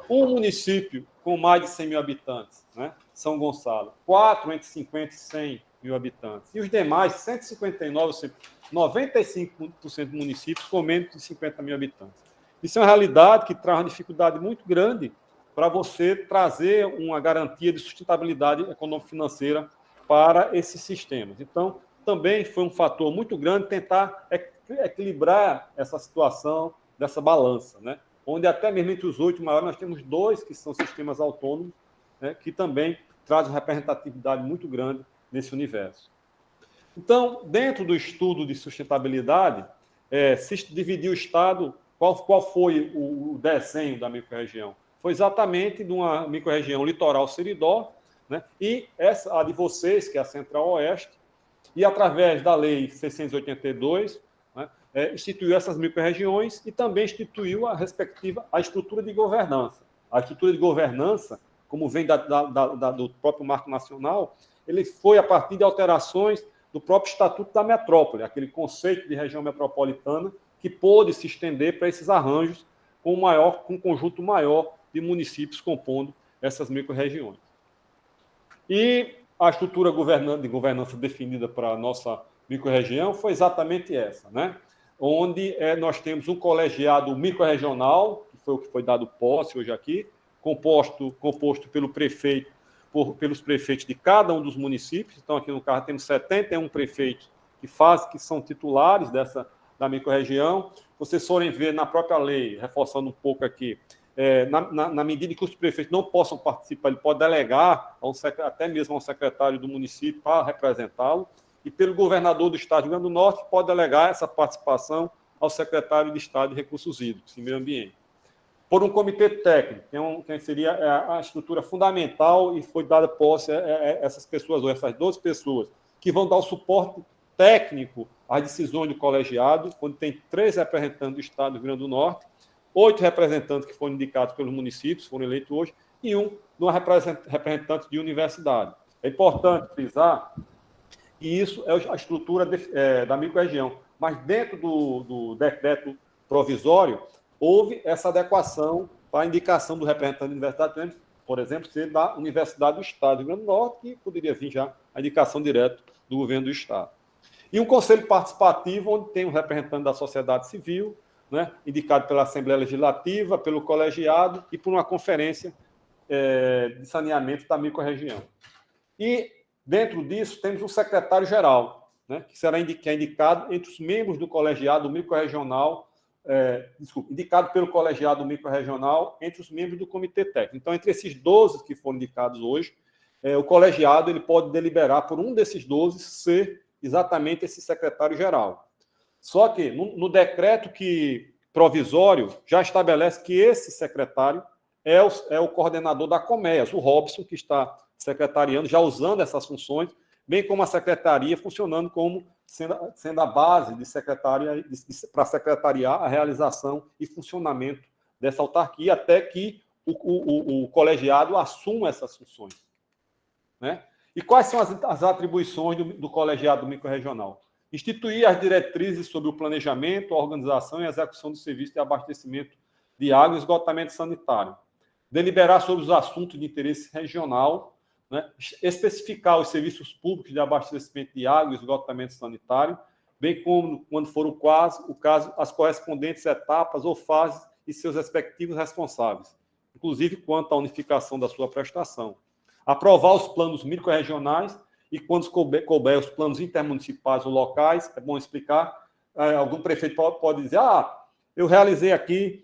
Um município com mais de 100 mil habitantes, né? São Gonçalo. 4 entre 50 e 100 mil habitantes. E os demais, 159, 95% dos municípios com menos de 50 mil habitantes. Isso é uma realidade que traz uma dificuldade muito grande para você trazer uma garantia de sustentabilidade econômico-financeira para esses sistemas. Então, também foi um fator muito grande tentar equilibrar essa situação dessa balança, né? Onde até mesmo entre os 8 maiores nós temos 2 que são sistemas autônomos, né? Que também trazem uma representatividade muito grande nesse universo. Então, dentro do estudo de sustentabilidade, se dividiu o Estado, qual foi o desenho da microrregião? Foi exatamente de uma microrregião litoral Seridó, né? E a de vocês, que é a Central-Oeste, e através da Lei 682, né, instituiu essas microrregiões e também instituiu a estrutura de governança. A estrutura de governança, como vem do próprio Marco Nacional, ele foi a partir de alterações do próprio Estatuto da Metrópole, aquele conceito de região metropolitana que pôde se estender para esses arranjos com um conjunto maior de municípios compondo essas microrregiões. E a estrutura de governança definida para a nossa microrregião foi exatamente essa, né? Onde nós temos um colegiado microrregional, que foi o que foi dado posse hoje aqui, composto pelo prefeito, pelos prefeitos de cada um dos municípios. Então, aqui no caso, temos 71 prefeitos que são titulares da microrregião. Vocês forem ver na própria lei, reforçando um pouco aqui, na medida que os prefeitos não possam participar, ele pode delegar até mesmo ao secretário do município para representá-lo, e pelo governador do Estado do Rio Grande do Norte pode delegar essa participação ao secretário de Estado de Recursos Hídricos e Meio Ambiente. Por um comitê técnico, que seria a estrutura fundamental, e foi dada posse a essas pessoas, ou essas 12 pessoas, que vão dar o suporte técnico às decisões do colegiado, quando tem 3 representantes do Estado do Rio Grande do Norte, 8 representantes que foram indicados pelos municípios, foram eleitos hoje, e um representante de universidade. É importante frisar que isso é a estrutura da microrregião, mas dentro do decreto provisório, houve essa adequação para a indicação do representante da universidade, por exemplo, ser da Universidade do Estado do Rio Grande do Norte, que poderia vir já a indicação direta do governo do Estado. E um conselho participativo, onde tem um representante da sociedade civil, né, indicado pela Assembleia Legislativa, pelo colegiado e por uma conferência de saneamento da microrregião. E, dentro disso, temos um secretário-geral, né, que é indicado entre os membros do colegiado microrregional, indicado pelo colegiado microrregional entre os membros do comitê técnico. Então, entre esses 12 que foram indicados hoje, o colegiado ele pode deliberar por um desses 12 ser exatamente esse secretário-geral. Só que, no decreto provisório, já estabelece que esse secretário é o coordenador da Comeas, o Robson, que está secretariando, já usando essas funções, bem como a secretaria funcionando como sendo a base para secretariar a realização e funcionamento dessa autarquia, até que o colegiado assuma essas funções. Né? E quais são as atribuições do colegiado microrregional? Instituir as diretrizes sobre o planejamento, a organização e a execução do serviço de abastecimento de água e esgotamento sanitário. Deliberar sobre os assuntos de interesse regional, né? Especificar os serviços públicos de abastecimento de água e esgotamento sanitário, bem como, quando for o caso, as correspondentes etapas ou fases e seus respectivos responsáveis, inclusive quanto à unificação da sua prestação. Aprovar os planos microrregionais e, quando couber, os planos intermunicipais ou locais. É bom explicar. Algum prefeito pode dizer, eu realizei aqui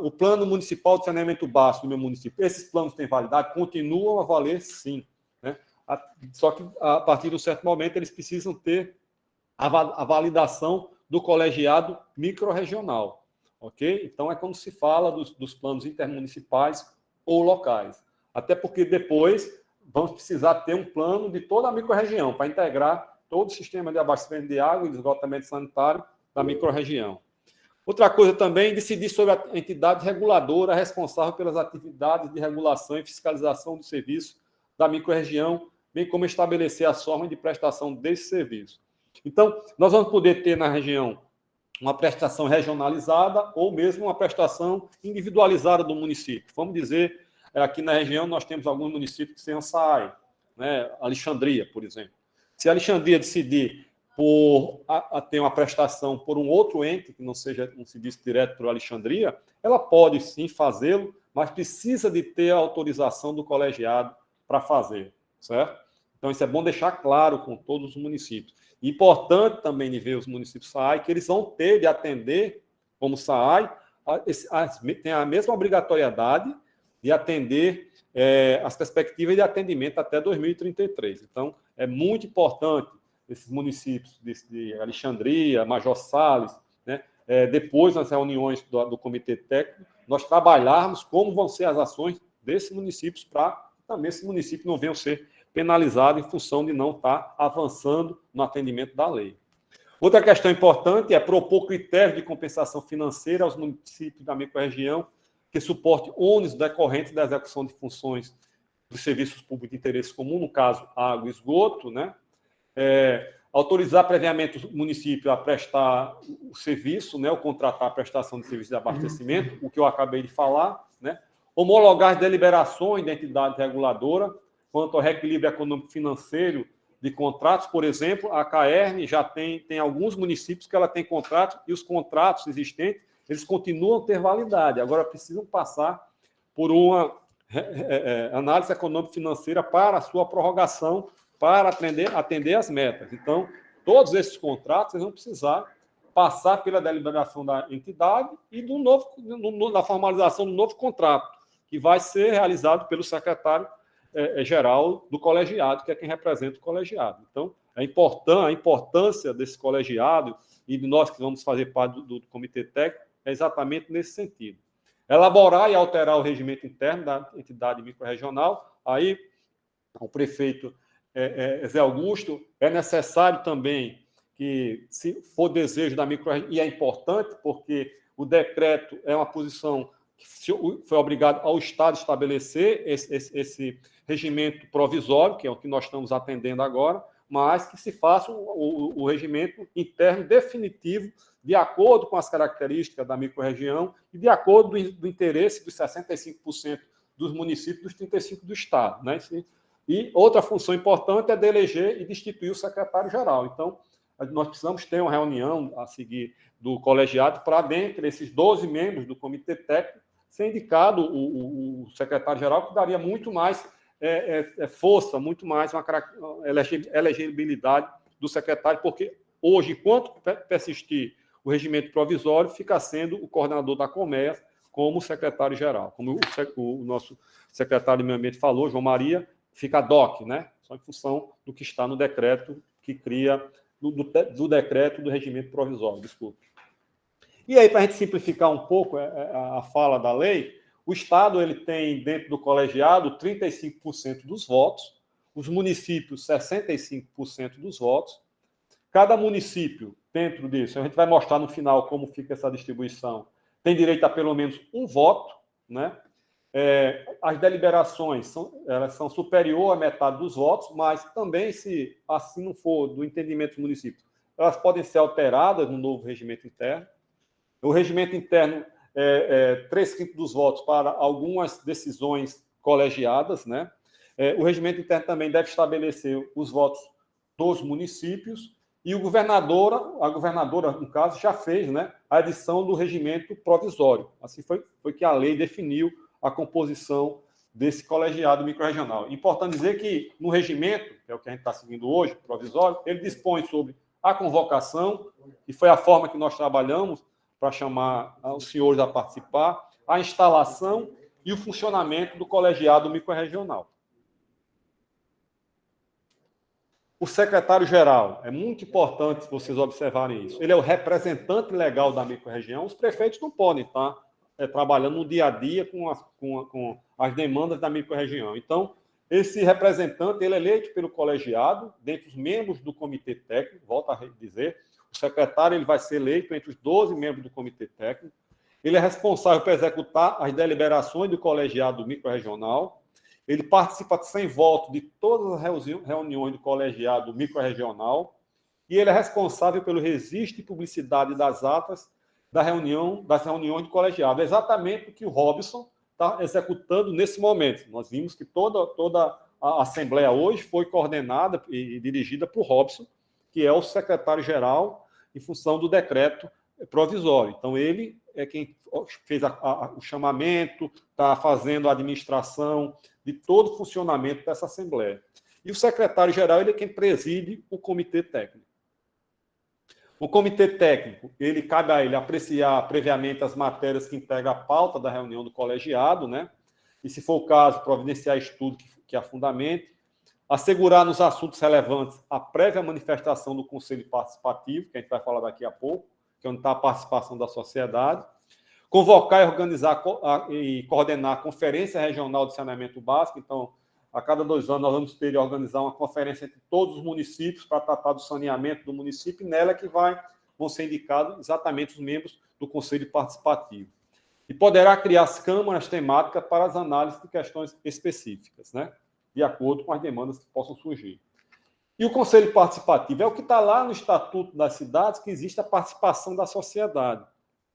o plano municipal de saneamento básico do meu município. Esses planos têm validade? Continuam a valer, sim. Né? Só que, a partir de um certo momento, eles precisam ter a validação do colegiado microrregional. Ok? Então, é quando se fala dos planos intermunicipais ou locais. Até porque depois vamos precisar ter um plano de toda a microrregião para integrar todo o sistema de abastecimento de água e de esgotamento sanitário da microrregião. Outra coisa também, decidir sobre a entidade reguladora responsável pelas atividades de regulação e fiscalização do serviço da microrregião, bem como estabelecer as formas de prestação desse serviço. Então, nós vamos poder ter na região uma prestação regionalizada ou mesmo uma prestação individualizada do município. Vamos dizer, aqui na região nós temos alguns municípios que têm SAAI, né? Alexandria, por exemplo. Se a Alexandria decidir ter uma prestação por um outro ente, que não seja um serviço direto para a Alexandria, ela pode sim fazê-lo, mas precisa de ter a autorização do colegiado para fazer, certo? Então, isso é bom deixar claro com todos os municípios. Importante também de ver os municípios SAAI, que eles vão ter de atender, como SAAI, tem a mesma obrigatoriedade de atender as perspectivas de atendimento até 2033. Então, é muito importante esses municípios de Alexandria, Major Salles, né? Depois, nas reuniões do Comitê Técnico, nós trabalharmos como vão ser as ações desses municípios para que também esses municípios não venham ser penalizados em função de não estar avançando no atendimento da lei. Outra questão importante é propor critérios de compensação financeira aos municípios da microrregião que suporte ônus decorrentes da execução de funções dos serviços públicos de interesse comum, no caso, água e esgoto, né? Autorizar previamente o município a prestar o serviço, né? Ou contratar a prestação de serviço de abastecimento, o que eu acabei de falar, né? Homologar as deliberações da entidade reguladora quanto ao reequilíbrio econômico-financeiro de contratos. Por exemplo, a CAERN já tem alguns municípios que ela tem contratos e os contratos existentes eles continuam a ter validade. Agora precisam passar por uma análise econômico-financeira para a sua prorrogação, para atender as metas. Então, todos esses contratos vão precisar passar pela deliberação da entidade e da formalização do novo contrato, que vai ser realizado pelo secretário-geral do colegiado, que é quem representa o colegiado. Então, a importância desse colegiado e de nós que vamos fazer parte do Comitê Técnico é exatamente nesse sentido. Elaborar e alterar o regimento interno da entidade microrregional. Aí, o prefeito Zé Augusto, é necessário também que, se for desejo da microrregião, e é importante porque o decreto é uma posição que foi obrigado ao Estado estabelecer esse regimento provisório, que é o que nós estamos atendendo agora, mas que se faça o regimento interno definitivo de acordo com as características da microrregião e de acordo do interesse dos 65% dos municípios, dos 35% do Estado. Né? E outra função importante é de eleger e destituir o secretário-geral. Então, nós precisamos ter uma reunião a seguir do colegiado para, dentre esses 12 membros do comitê técnico, ser indicado o secretário-geral, que daria muito mais força, muito mais uma elegibilidade do secretário, porque hoje, enquanto persistir o regimento provisório, fica sendo o coordenador da Comércio como secretário-geral. Como o nosso secretário de Meio Ambiente falou, João Maria, fica DOC, né? Só em função do que está no decreto que cria, do decreto do regimento provisório, desculpe. E aí, para a gente simplificar um pouco a fala da lei, o Estado ele tem, dentro do colegiado, 35% dos votos, os municípios, 65% dos votos. Cada município, dentro disso, a gente vai mostrar no final como fica essa distribuição, tem direito a pelo menos um voto, né? As deliberações elas são superior à metade dos votos, mas também, se assim não for do entendimento do município, elas podem ser alteradas no novo regimento interno. O regimento interno 3/5 dos votos para algumas decisões colegiadas, né? O regimento interno também deve estabelecer os votos dos municípios e a governadora, no caso, já fez, né, a edição do regimento provisório. Assim foi que a lei definiu a composição desse colegiado microrregional. Importante dizer que no regimento, que é o que a gente está seguindo hoje, provisório, ele dispõe sobre a convocação, e foi a forma que nós trabalhamos para chamar os senhores a participar, a instalação e o funcionamento do colegiado microrregional. O secretário-geral, é muito importante vocês observarem isso. Ele é o representante legal da microrregião. Os prefeitos não podem estar trabalhando no dia a dia com as demandas da microrregião. Então, esse representante ele é eleito pelo colegiado, dentre os membros do comitê técnico, volto a dizer, o secretário ele vai ser eleito entre os 12 membros do comitê técnico. Ele é responsável por executar as deliberações do colegiado microrregional. Ele participa sem voto de todas as reuniões do colegiado microrregional e ele é responsável pelo registro e publicidade das atas das reuniões do colegiado. É exatamente o que o Robson está executando nesse momento. Nós vimos que toda a Assembleia hoje foi coordenada e dirigida por Robson, que é o secretário-geral em função do decreto provisório. Então, ele é quem fez o chamamento, está fazendo a administração de todo o funcionamento dessa Assembleia. E o secretário-geral ele é quem preside o comitê técnico. O comitê técnico, cabe a ele apreciar previamente as matérias que integram a pauta da reunião do colegiado, né? E, se for o caso, providenciar estudo que a fundamente, assegurar nos assuntos relevantes a prévia manifestação do Conselho Participativo, que a gente vai falar daqui a pouco, que é onde está a participação da sociedade, convocar e organizar e coordenar a Conferência Regional de Saneamento Básico. Então, a cada 2 anos, nós vamos ter de organizar uma conferência entre todos os municípios para tratar do saneamento do município, e nela que vão ser indicados exatamente os membros do Conselho Participativo. E poderá criar as câmaras temáticas para as análises de questões específicas, né? De acordo com as demandas que possam surgir. E o Conselho Participativo é o que está lá no Estatuto das Cidades, que existe a participação da sociedade,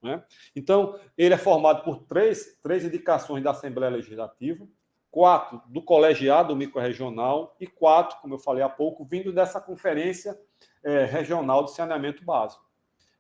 né? Então, ele é formado por três indicações da Assembleia Legislativa, 4 do colegiado microrregional e 4, como eu falei há pouco, vindo dessa Conferência Regional de Saneamento Básico.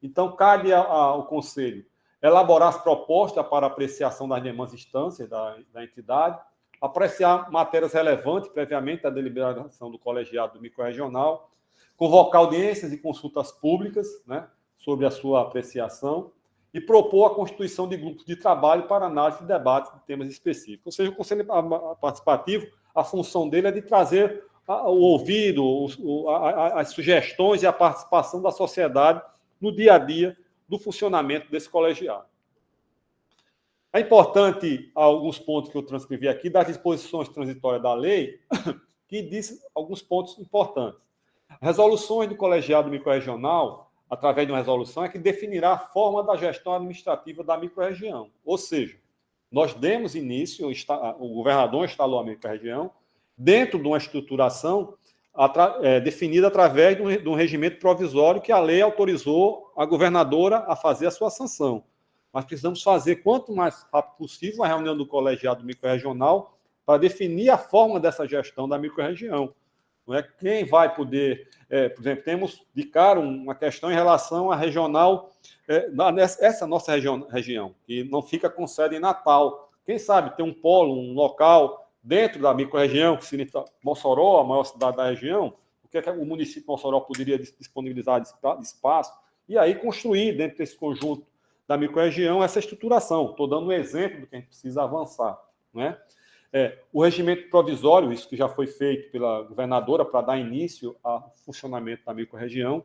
Então, cabe ao Conselho elaborar as propostas para apreciação das demais instâncias da entidade, apreciar matérias relevantes previamente à deliberação do colegiado microrregional, convocar audiências e consultas públicas, né, sobre a sua apreciação, e propor a constituição de grupos de trabalho para análise e debate de temas específicos. Ou seja, o Conselho Participativo, a função dele é de trazer o ouvido, as sugestões e a participação da sociedade no dia a dia do funcionamento desse colegiado. É importante alguns pontos que eu transcrevi aqui, das disposições transitórias da lei, que dizem alguns pontos importantes. Resoluções do colegiado microrregional, através de uma resolução, é que definirá a forma da gestão administrativa da microrregião. Ou seja, nós demos início, o governador instalou a microrregião dentro de uma estruturação definida através de um regimento provisório que a lei autorizou a governadora a fazer a sua sanção. Nós precisamos fazer, quanto mais rápido possível, a reunião do colegiado microrregional para definir a forma dessa gestão da microrregião. não é? Quem vai poder, por exemplo, temos de cara uma questão em relação à regional, essa nossa região, que não fica com sede em Natal. Quem sabe ter um polo, um local dentro da microrregião, que seria Mossoró, a maior cidade da região, o que o município de Mossoró poderia disponibilizar de espaço, e aí construir dentro desse conjunto da microrregião essa estruturação. Estou dando um exemplo do que a gente precisa avançar, né? O regimento provisório, isso que já foi feito pela governadora para dar início ao funcionamento da microrregião.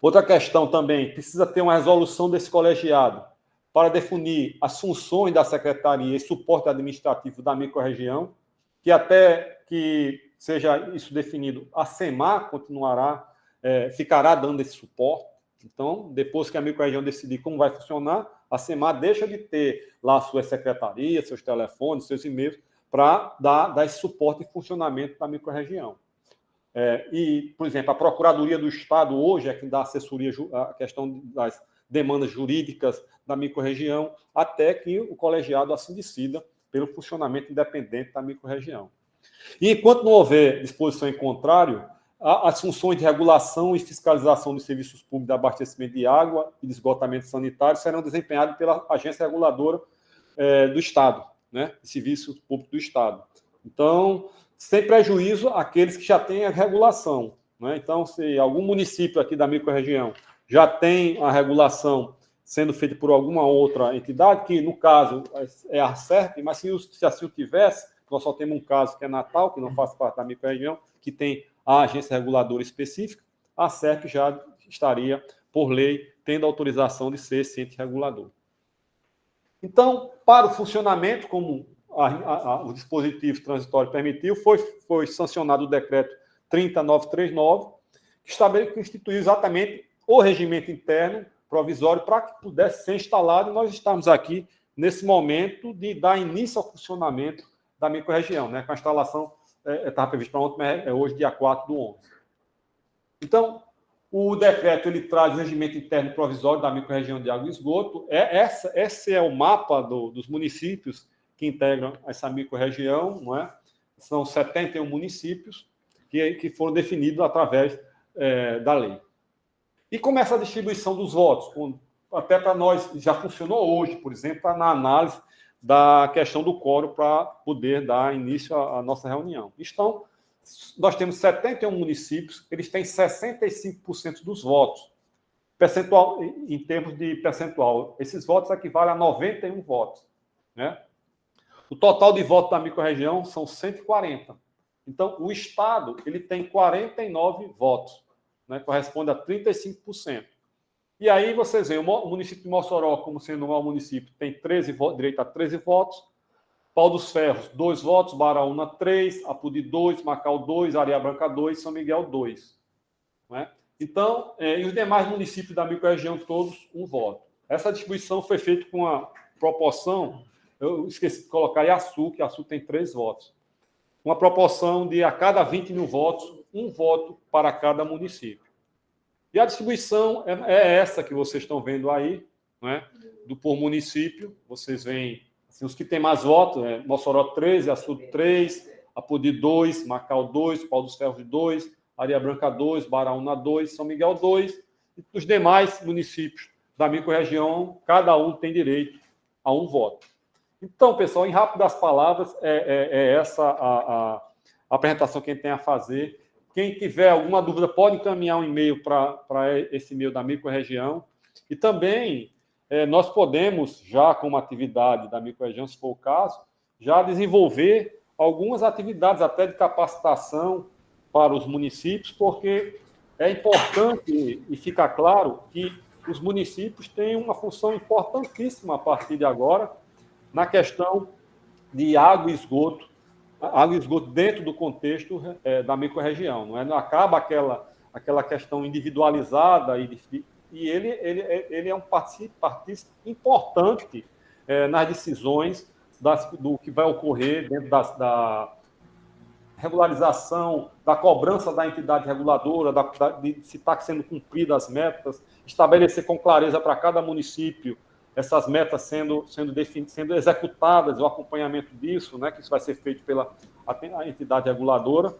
Outra questão também, precisa ter uma resolução desse colegiado para definir as funções da secretaria e suporte administrativo da microrregião, que até que seja isso definido, a SEMAR ficará dando esse suporte. Então, depois que a microrregião decidir como vai funcionar, a SEMAR deixa de ter lá suas secretarias, seus telefones, seus e-mails, para dar esse suporte e funcionamento da microrregião. E, por exemplo, a Procuradoria do Estado hoje é quem dá assessoria à questão das demandas jurídicas da microrregião, até que o colegiado assim decida pelo funcionamento independente da microrregião. E enquanto não houver disposição em contrário, as funções de regulação e fiscalização dos serviços públicos de abastecimento de água e de esgotamento sanitário serão desempenhadas pela agência reguladora do Estado, né? Serviço Público do Estado. Então, sem prejuízo àqueles que já têm a regulação, né? Então, se algum município aqui da microrregião já tem a regulação sendo feita por alguma outra entidade, que no caso é a SERP, mas se assim o tivesse, nós só temos um caso que é Natal, que não faz parte da microrregião, que tem a agência reguladora específica, a SERP já estaria, por lei, tendo autorização de ser esse ente regulador. Então, para o funcionamento, como o dispositivo transitório permitiu, foi sancionado o decreto 30939, que instituiu exatamente o regimento interno provisório para que pudesse ser instalado, e nós estamos aqui nesse momento de dar início ao funcionamento da microrregião, né, com a instalação estava previsto para ontem, mas é hoje, dia 4/11. Então, o decreto ele traz o regimento interno provisório da microrregião de água e esgoto. Esse é o mapa dos municípios que integram essa microrregião, não é? São 71 municípios que foram definidos através da lei. E começa a distribuição dos votos, até para nós, já funcionou hoje, por exemplo, na análise da questão do quórum para poder dar início à nossa reunião. Então, nós temos 71 municípios, eles têm 65% dos votos. Percentual, em termos de percentual, esses votos equivalem a 91 votos, né? O total de votos da microrregião são 140. Então, o Estado ele tem 49 votos, né? Corresponde a 35%. E aí vocês veem, o município de Mossoró, como sendo o maior município, tem direito a 13 votos, Pau dos Ferros, 2 votos, Baraúna, 3, Apudi, 2, Macau, 2, Areia Branca, 2, São Miguel, 2. Né? Então, e os demais municípios da microrregião, todos, 1 voto. Essa distribuição foi feita com uma proporção, eu esqueci de colocar Iaçu, que Iaçu tem 3 votos. Uma proporção de, a cada 20 mil votos, 1 voto para cada município. E a distribuição é essa que vocês estão vendo aí, né? Por município. Vocês veem assim, os que têm mais votos, Mossoró 3, Iaçu 3, Apodi 2, Macau 2, Pau dos Ferros 2, Areia Branca 2, Baraúna 2, São Miguel 2, e os demais municípios da microrregião, cada um tem direito a 1 voto. Então, pessoal, em rápidas palavras, essa a apresentação que a gente tem a fazer. Quem tiver alguma dúvida, pode encaminhar um e-mail para esse e-mail da microrregião. E também nós podemos, já como atividade da microrregião, se for o caso, já desenvolver algumas atividades até de capacitação para os municípios, porque é importante e fica claro que os municípios têm uma função importantíssima a partir de agora na questão de água e esgoto dentro do contexto da microrregião. Não acaba aquela questão individualizada e ele é um participante importante nas decisões do que vai ocorrer dentro da regularização, da cobrança da entidade reguladora, de se está sendo cumpridas as metas, estabelecer com clareza para cada município essas metas sendo executadas, o acompanhamento disso, né, que isso vai ser feito pela entidade reguladora.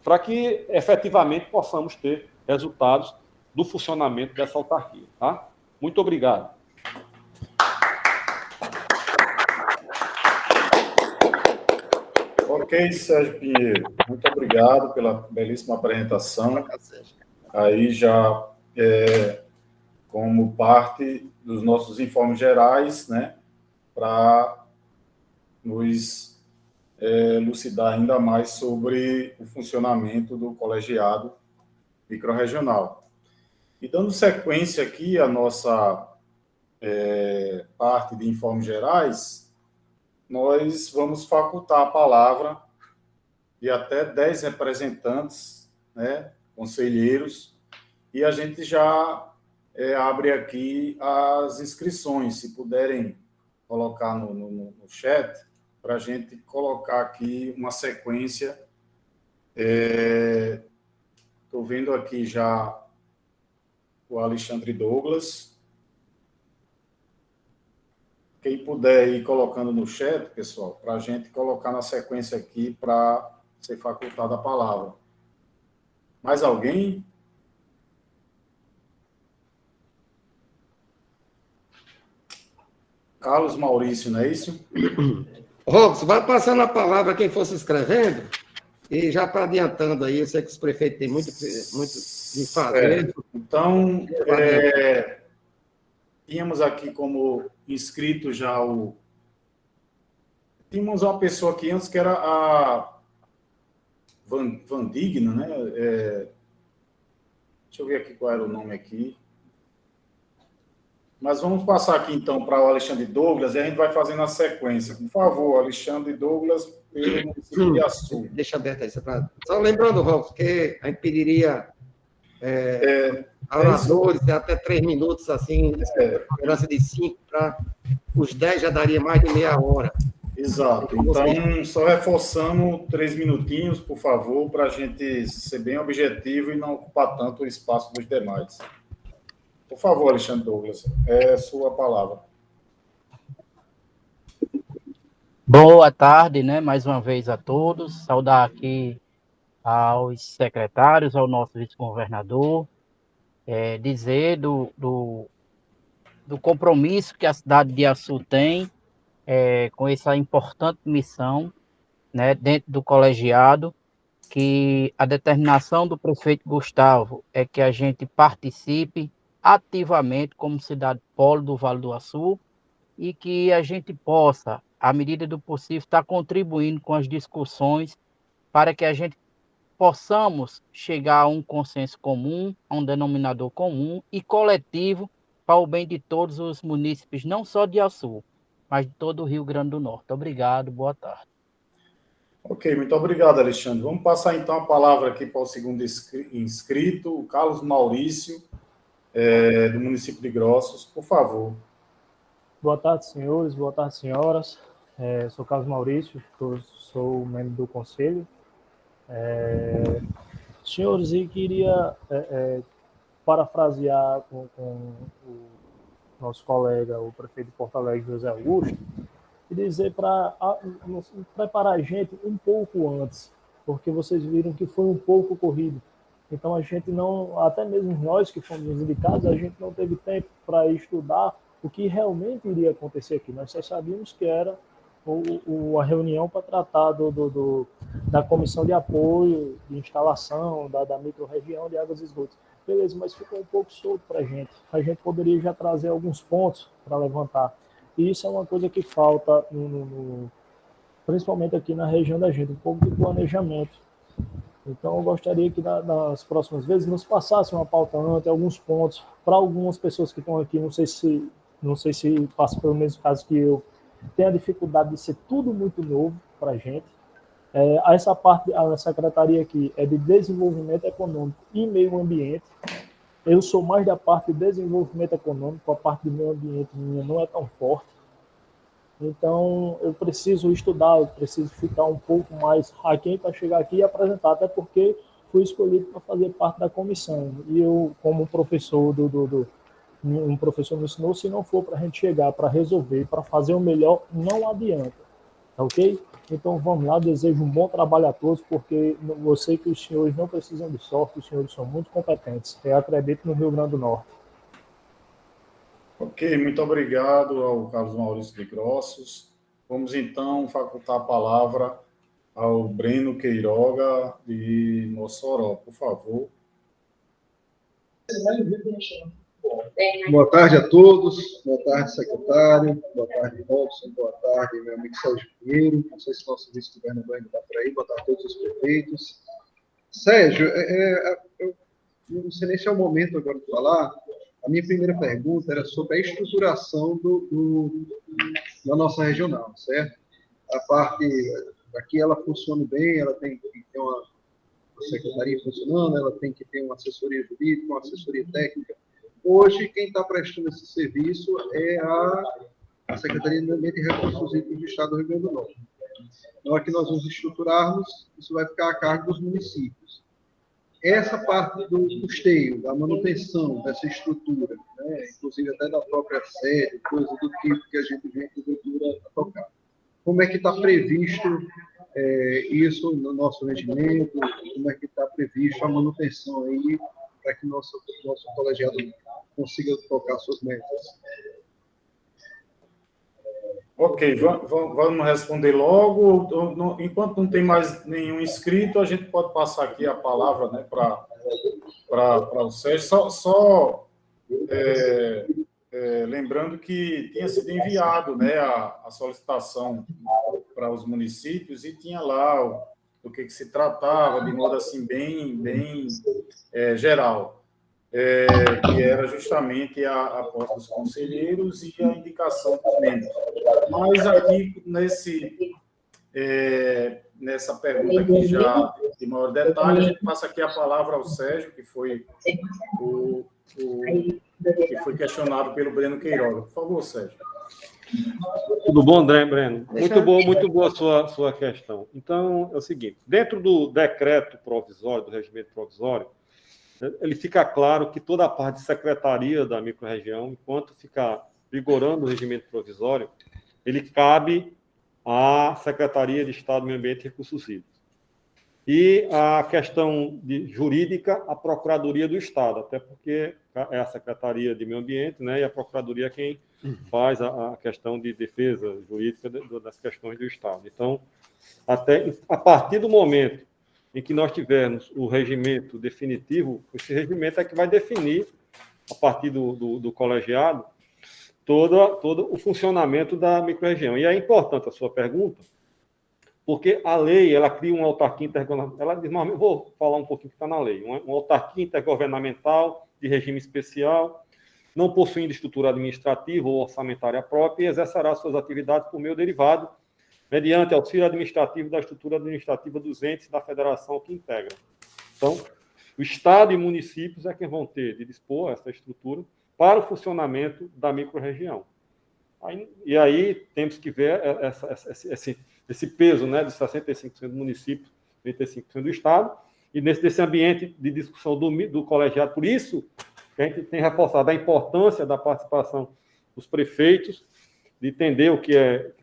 para que efetivamente possamos ter resultados do funcionamento dessa autarquia. Tá? Muito obrigado. Ok, Sérgio Pinheiro, muito obrigado pela belíssima apresentação. Aí já como parte dos nossos informes gerais, né, para nos elucidar ainda mais sobre o funcionamento do colegiado microrregional. E dando sequência aqui à nossa parte de informes gerais, nós vamos facultar a palavra de até 10 representantes, né, conselheiros, e a gente já abre aqui as inscrições, se puderem colocar no chat, para a gente colocar aqui uma sequência. Estou vendo aqui já o Alexandre Douglas. Quem puder ir colocando no chat, pessoal, para a gente colocar na sequência aqui para ser facultada a palavra. Mais alguém? Carlos Maurício, não é isso? Robson, vai passando a palavra a quem for se inscrevendo, e já para adiantando aí, eu sei que os prefeitos têm muito de fazer. Então, tínhamos aqui como inscrito já tínhamos uma pessoa aqui antes que era a Vandigna, né? Deixa eu ver aqui qual era o nome aqui. Mas vamos passar aqui, então, para o Alexandre Douglas, e a gente vai fazendo a sequência. Por favor, Alexandre Douglas, pelo município de Açu. Deixa aberto aí. Só lembrando, Robson, que a gente pediria oradores de até 3 minutos, assim, tolerância de 5, para os 10 já daria mais de meia hora. Exato. Então, só reforçando 3 minutinhos, por favor, para a gente ser bem objetivo e não ocupar tanto o espaço dos demais. Por favor, Alexandre Douglas, é sua palavra. Boa tarde, né? Mais uma vez a todos. Saudar aqui aos secretários, ao nosso vice-governador, dizer do compromisso que a cidade de Açu tem com essa importante missão, né, dentro do colegiado, que a determinação do prefeito Gustavo é que a gente participe ativamente como cidade polo do Vale do Açu e que a gente possa, à medida do possível, estar contribuindo com as discussões para que a gente possamos chegar a um consenso comum, a um denominador comum e coletivo para o bem de todos os munícipes, não só de Açu, mas de todo o Rio Grande do Norte. Obrigado, boa tarde. Ok, muito obrigado, Alexandre. Vamos passar, então, a palavra aqui para o segundo inscrito, o Carlos Maurício, do município de Grossos, por favor. Boa tarde, senhores, boa tarde, senhoras. Sou Carlos Maurício, sou membro do conselho. Senhores, eu queria parafrasear com o nosso colega, o prefeito de Porto Alegre, José Augusto, e dizer para preparar a gente um pouco antes, porque vocês viram que foi um pouco corrido. Então, a gente não, até mesmo nós que fomos indicados, a gente não teve tempo para estudar o que realmente iria acontecer aqui. Nós só sabíamos que era a reunião para tratar da comissão de apoio, de instalação, da microrregião de águas e esgotos. Beleza, mas ficou um pouco solto para a gente. A gente poderia já trazer alguns pontos para levantar. E isso é uma coisa que falta, principalmente aqui na região da gente, um pouco de planejamento. Então, eu gostaria que nas próximas vezes nos passasse uma pauta antes, alguns pontos, para algumas pessoas que estão aqui, não sei se passa pelo mesmo caso que eu, tem a dificuldade de ser tudo muito novo para a gente. Essa parte, a secretaria aqui é de desenvolvimento econômico e meio ambiente. Eu sou mais da parte de desenvolvimento econômico, a parte do meio ambiente minha não é tão forte. Então, eu preciso estudar, eu preciso ficar um pouco mais aquém para chegar aqui e apresentar, até porque fui escolhido para fazer parte da comissão. E eu, como professor um professor me ensinou, se não for para a gente chegar, para resolver, para fazer o melhor, não adianta. Tá ok? Então vamos lá, desejo um bom trabalho a todos, porque eu sei que os senhores não precisam de sorte, os senhores são muito competentes. Eu acredito no Rio Grande do Norte. Ok, muito obrigado ao Carlos Maurício de Grossos. Vamos então facultar a palavra ao Breno Queiroga de Mossoró, por favor. Boa tarde a todos, boa tarde, secretário, boa tarde, Robson, boa tarde, meu amigo Sérgio Pinheiro, não sei se o nosso vice-governador ainda está por aí, boa tarde a todos os prefeitos. Sérgio, eu não sei nem se é o momento agora de falar, a minha primeira pergunta era sobre a estruturação da nossa regional, certo? A parte, aqui ela funciona bem, ela tem que ter uma secretaria funcionando, ela tem que ter uma assessoria jurídica, uma assessoria técnica. Hoje, quem está prestando esse serviço é a Secretaria de Meio Ambiente e Recursos Hídricos do Estado do Rio Grande do Norte. Na hora que nós nos estruturarmos, isso vai ficar a cargo dos municípios. Essa parte do custeio, da manutenção dessa estrutura, né, inclusive até da própria sede, coisa do tipo que a gente vem a agricultura a tocar. Como é que está previsto isso no nosso regimento? Como é que está previsto a manutenção aí para que nosso colegiado consiga tocar suas metas? Ok, vamos responder logo. Enquanto não tem mais nenhum inscrito, a gente pode passar aqui a palavra, né, para o Sérgio. Lembrando que tinha sido enviado, né, a solicitação para os municípios e tinha lá do que se tratava, de modo assim bem geral. Que era justamente a posse dos conselheiros e a indicação dos membros. Mas aqui, nessa pergunta aqui já de maior detalhe, a gente passa aqui a palavra ao Sérgio, que foi que foi questionado pelo Breno Queiroga. Por favor, Sérgio. Tudo bom, André, Breno? Muito boa a sua questão. Então, é o seguinte, dentro do decreto provisório, do regimento provisório, ele fica claro que toda a parte de secretaria da microrregião, enquanto ficar vigorando o regimento provisório, ele cabe à Secretaria de Estado do Meio Ambiente e Recursos Hídricos. E a questão jurídica, a Procuradoria do Estado, até porque é a Secretaria de Meio Ambiente, né, e a Procuradoria é quem faz a questão de defesa jurídica das questões do Estado. Então, até a partir do momento em que nós tivermos o regimento definitivo, esse regimento é que vai definir, a partir do colegiado, todo o funcionamento da microrregião. E é importante a sua pergunta, porque a lei, ela cria uma autarquia intergovernamental, vou falar um pouquinho que está na lei, uma autarquia intergovernamental de regime especial, não possuindo estrutura administrativa ou orçamentária própria, e exercerá suas atividades por meio derivado, mediante auxílio administrativo da estrutura administrativa dos entes da federação que integra. Então, o Estado e municípios é quem vão ter de dispor essa estrutura para o funcionamento da microrregião. E aí temos que ver esse peso, né, de 65% do município, 35% do Estado, e desse ambiente de discussão do colegiado. Por isso, a gente tem reforçado a importância da participação dos prefeitos, de entender o que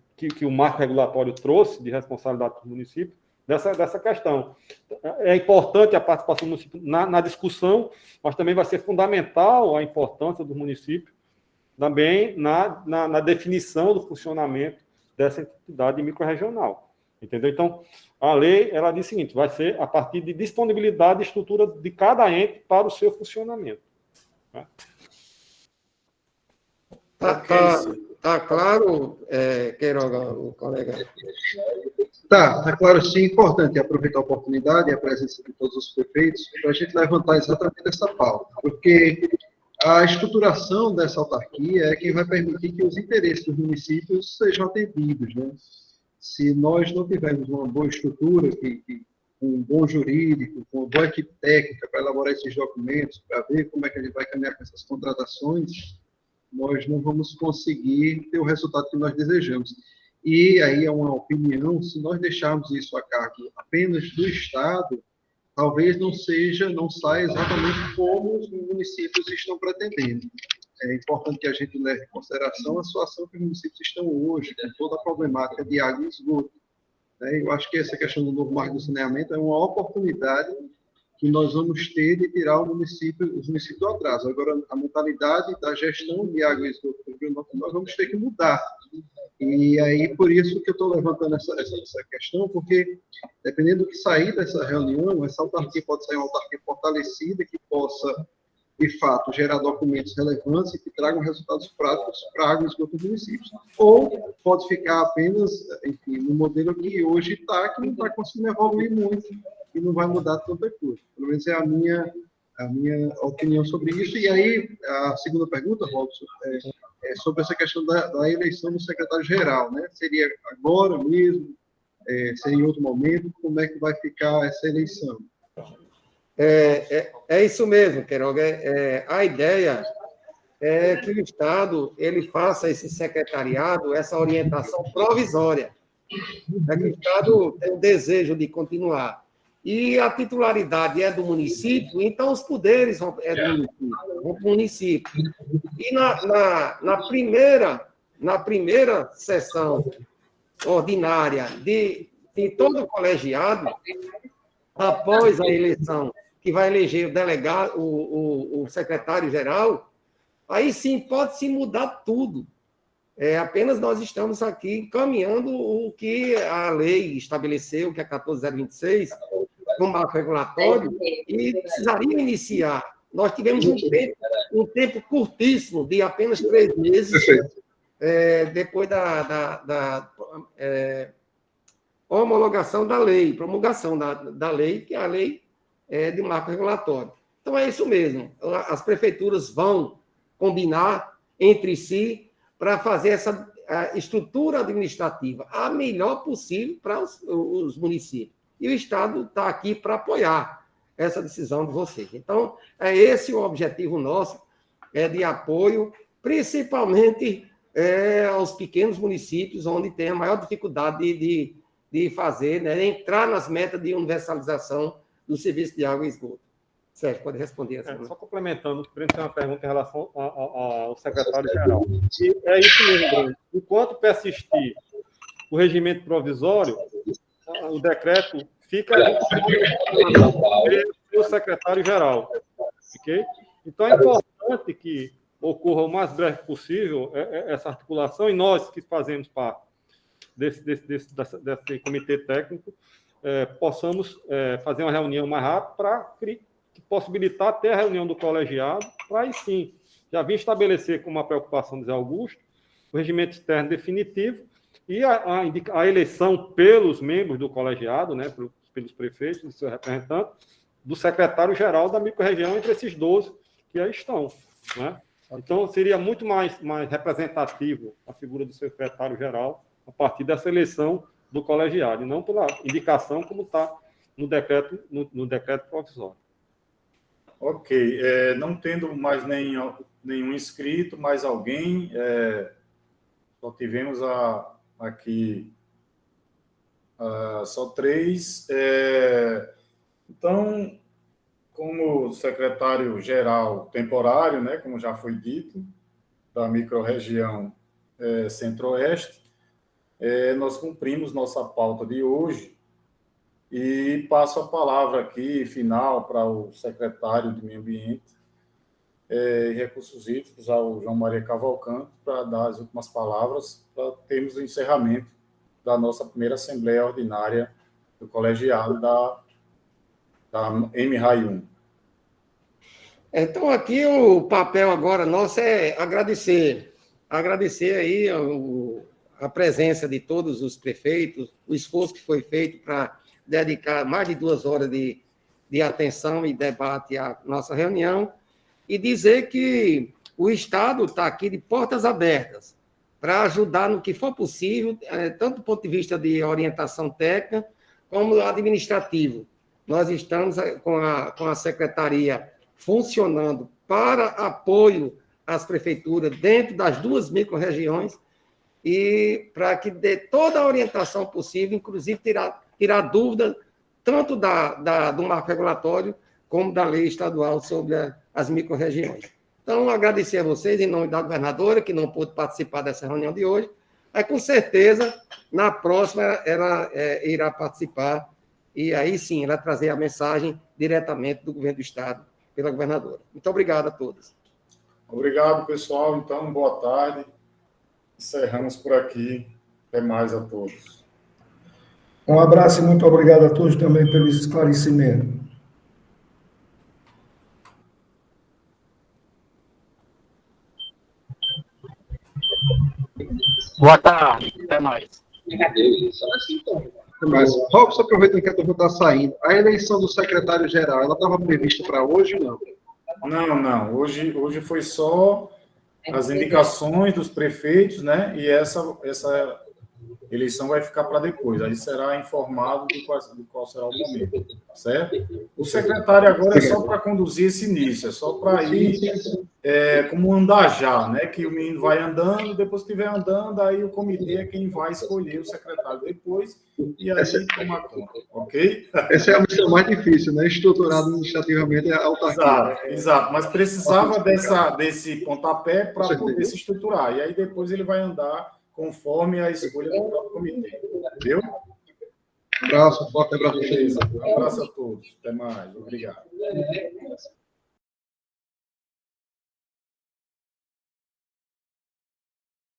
o marco regulatório trouxe de responsabilidade do município, dessa questão. É importante a participação do município na discussão, mas também vai ser fundamental a importância do município também na definição do funcionamento dessa entidade microrregional. Entendeu? Então, a lei, ela diz o seguinte, vai ser a partir de disponibilidade de estrutura de cada ente para o seu funcionamento. Né? Tá claro, Queiroga, o colega? Tá claro, sim. Importante aproveitar a oportunidade e a presença de todos os prefeitos para a gente levantar exatamente essa pauta, porque a estruturação dessa autarquia é quem vai permitir que os interesses dos municípios sejam atendidos, né? Se nós não tivermos uma boa estrutura, com um bom jurídico, com uma boa equipe técnica para elaborar esses documentos, para ver como é que a gente vai caminhar com essas contratações, nós não vamos conseguir ter o resultado que nós desejamos. E aí é uma opinião, se nós deixarmos isso a cargo apenas do Estado, talvez não saia exatamente como os municípios estão pretendendo. é importante que a gente leve em consideração a situação que os municípios estão hoje, com toda a problemática de água e esgoto. Né? Eu acho que essa questão do novo marco do saneamento é uma oportunidade que nós vamos ter de tirar os municípios do atraso. Agora, a mentalidade da gestão de água e esgoto do Rio Norte, nós vamos ter que mudar. E aí, por isso que eu estou levantando essa questão, porque, dependendo do que sair dessa reunião, essa autarquia pode ser uma autarquia fortalecida, que possa, de fato, gerar documentos relevantes e que tragam resultados práticos para a água e esgoto dos municípios. Ou pode ficar apenas, enfim, no modelo que hoje está, que não está conseguindo evoluir muito e não vai mudar tanta coisa. Pelo menos é a minha opinião sobre isso. E aí, a segunda pergunta, Robson, é sobre essa questão da eleição do secretário-geral, né? Seria agora mesmo? Seria em outro momento? Como é que vai ficar essa eleição? É isso mesmo, Queiroga. A ideia é que o Estado ele faça esse secretariado, essa orientação provisória. É que o Estado tem o desejo de continuar. E a titularidade é do município, então os poderes vão para o município. E na primeira sessão ordinária de todo o colegiado, após a eleição, que vai eleger o delegado, o secretário-geral, aí sim pode-se mudar tudo. Apenas nós estamos aqui encaminhando o que a lei estabeleceu, que é 14026, no marco regulatório, e precisaria iniciar. Nós tivemos um tempo curtíssimo, de apenas 3 meses, depois da homologação da lei, promulgação da lei, que é a lei de marco regulatório. Então, é isso mesmo. As prefeituras vão combinar entre si para fazer essa estrutura administrativa a melhor possível para os municípios. E o Estado está aqui para apoiar essa decisão de vocês. Então, é esse o objetivo nosso, de apoio, principalmente aos pequenos municípios, onde tem a maior dificuldade de fazer, né, entrar nas metas de universalização do serviço de água e esgoto. Sérgio, pode responder. Só complementando, primeiro tem uma pergunta em relação ao secretário-geral. E é isso mesmo, Bruno. Enquanto persistir o regimento provisório, o decreto fica pelo secretário-geral. Okay? Então, é importante que ocorra o mais breve possível essa articulação, e nós que fazemos parte desse comitê técnico, possamos fazer uma reunião mais rápida para possibilitar até a reunião do colegiado, para aí sim, já vim estabelecer como uma preocupação de Zé Augusto, o regimento externo definitivo e a eleição pelos membros do colegiado, né, pelos prefeitos e seus representantes, do secretário-geral da microrregião, entre esses 12 que aí estão. Né? Então, seria muito mais representativo a figura do secretário-geral a partir dessa eleição do colegiado, e não pela indicação como está no decreto provisório. Ok. Não tendo mais nenhum inscrito, mais alguém, só tivemos aqui só 3. Então, como secretário-geral temporário, né, como já foi dito, da microrregião Centro-Oeste, nós cumprimos nossa pauta de hoje e passo a palavra aqui, final, para o secretário de Meio Ambiente e Recursos Hídricos, ao João Maria Cavalcante, para dar as últimas palavras, para termos o encerramento da nossa primeira Assembleia Ordinária do colegiado da MRAI 1. Então, aqui o papel agora nosso é agradecer aí a presença de todos os prefeitos, o esforço que foi feito para dedicar mais de 2 horas de atenção e debate à nossa reunião, e dizer que o Estado está aqui de portas abertas para ajudar no que for possível, tanto do ponto de vista de orientação técnica, como administrativo. Nós estamos com a Secretaria funcionando para apoio às prefeituras dentro das 2 microrregiões, e para que dê toda a orientação possível, inclusive tirar dúvida tanto do marco regulatório como da lei estadual sobre as microrregiões. Então, agradecer a vocês, em nome da governadora, que não pôde participar dessa reunião de hoje, mas com certeza, na próxima, ela irá participar, e aí sim, ela trazer a mensagem diretamente do governo do Estado, pela governadora. Muito obrigado a todos. Obrigado, pessoal. Então, boa tarde. Encerramos por aqui. Até mais a todos. Um abraço e muito obrigado a todos também pelo esclarecimento. Boa tarde, até mais. Mas, Robson, aproveitando que a turma está saindo, a eleição do secretário-geral, ela estava prevista para hoje, não? Não. Hoje foi só as indicações dos prefeitos, né? E essa eleição vai ficar para depois. Aí será informado de qual será o momento, certo? O secretário agora é só para conduzir esse início, é só para ir como andar já, né? Que o menino vai andando, depois que estiver andando, aí o comitê é quem vai escolher o secretário depois, e aí toma conta, ok? Essa é a missão mais difícil, né? Estruturar administrativamente a autarquia. Exato, mas precisava desse pontapé para poder se estruturar, e aí depois ele vai andar conforme a escolha do próprio comitê, entendeu? Um abraço, forte abraço. Beleza, um abraço a todos, até mais, obrigado.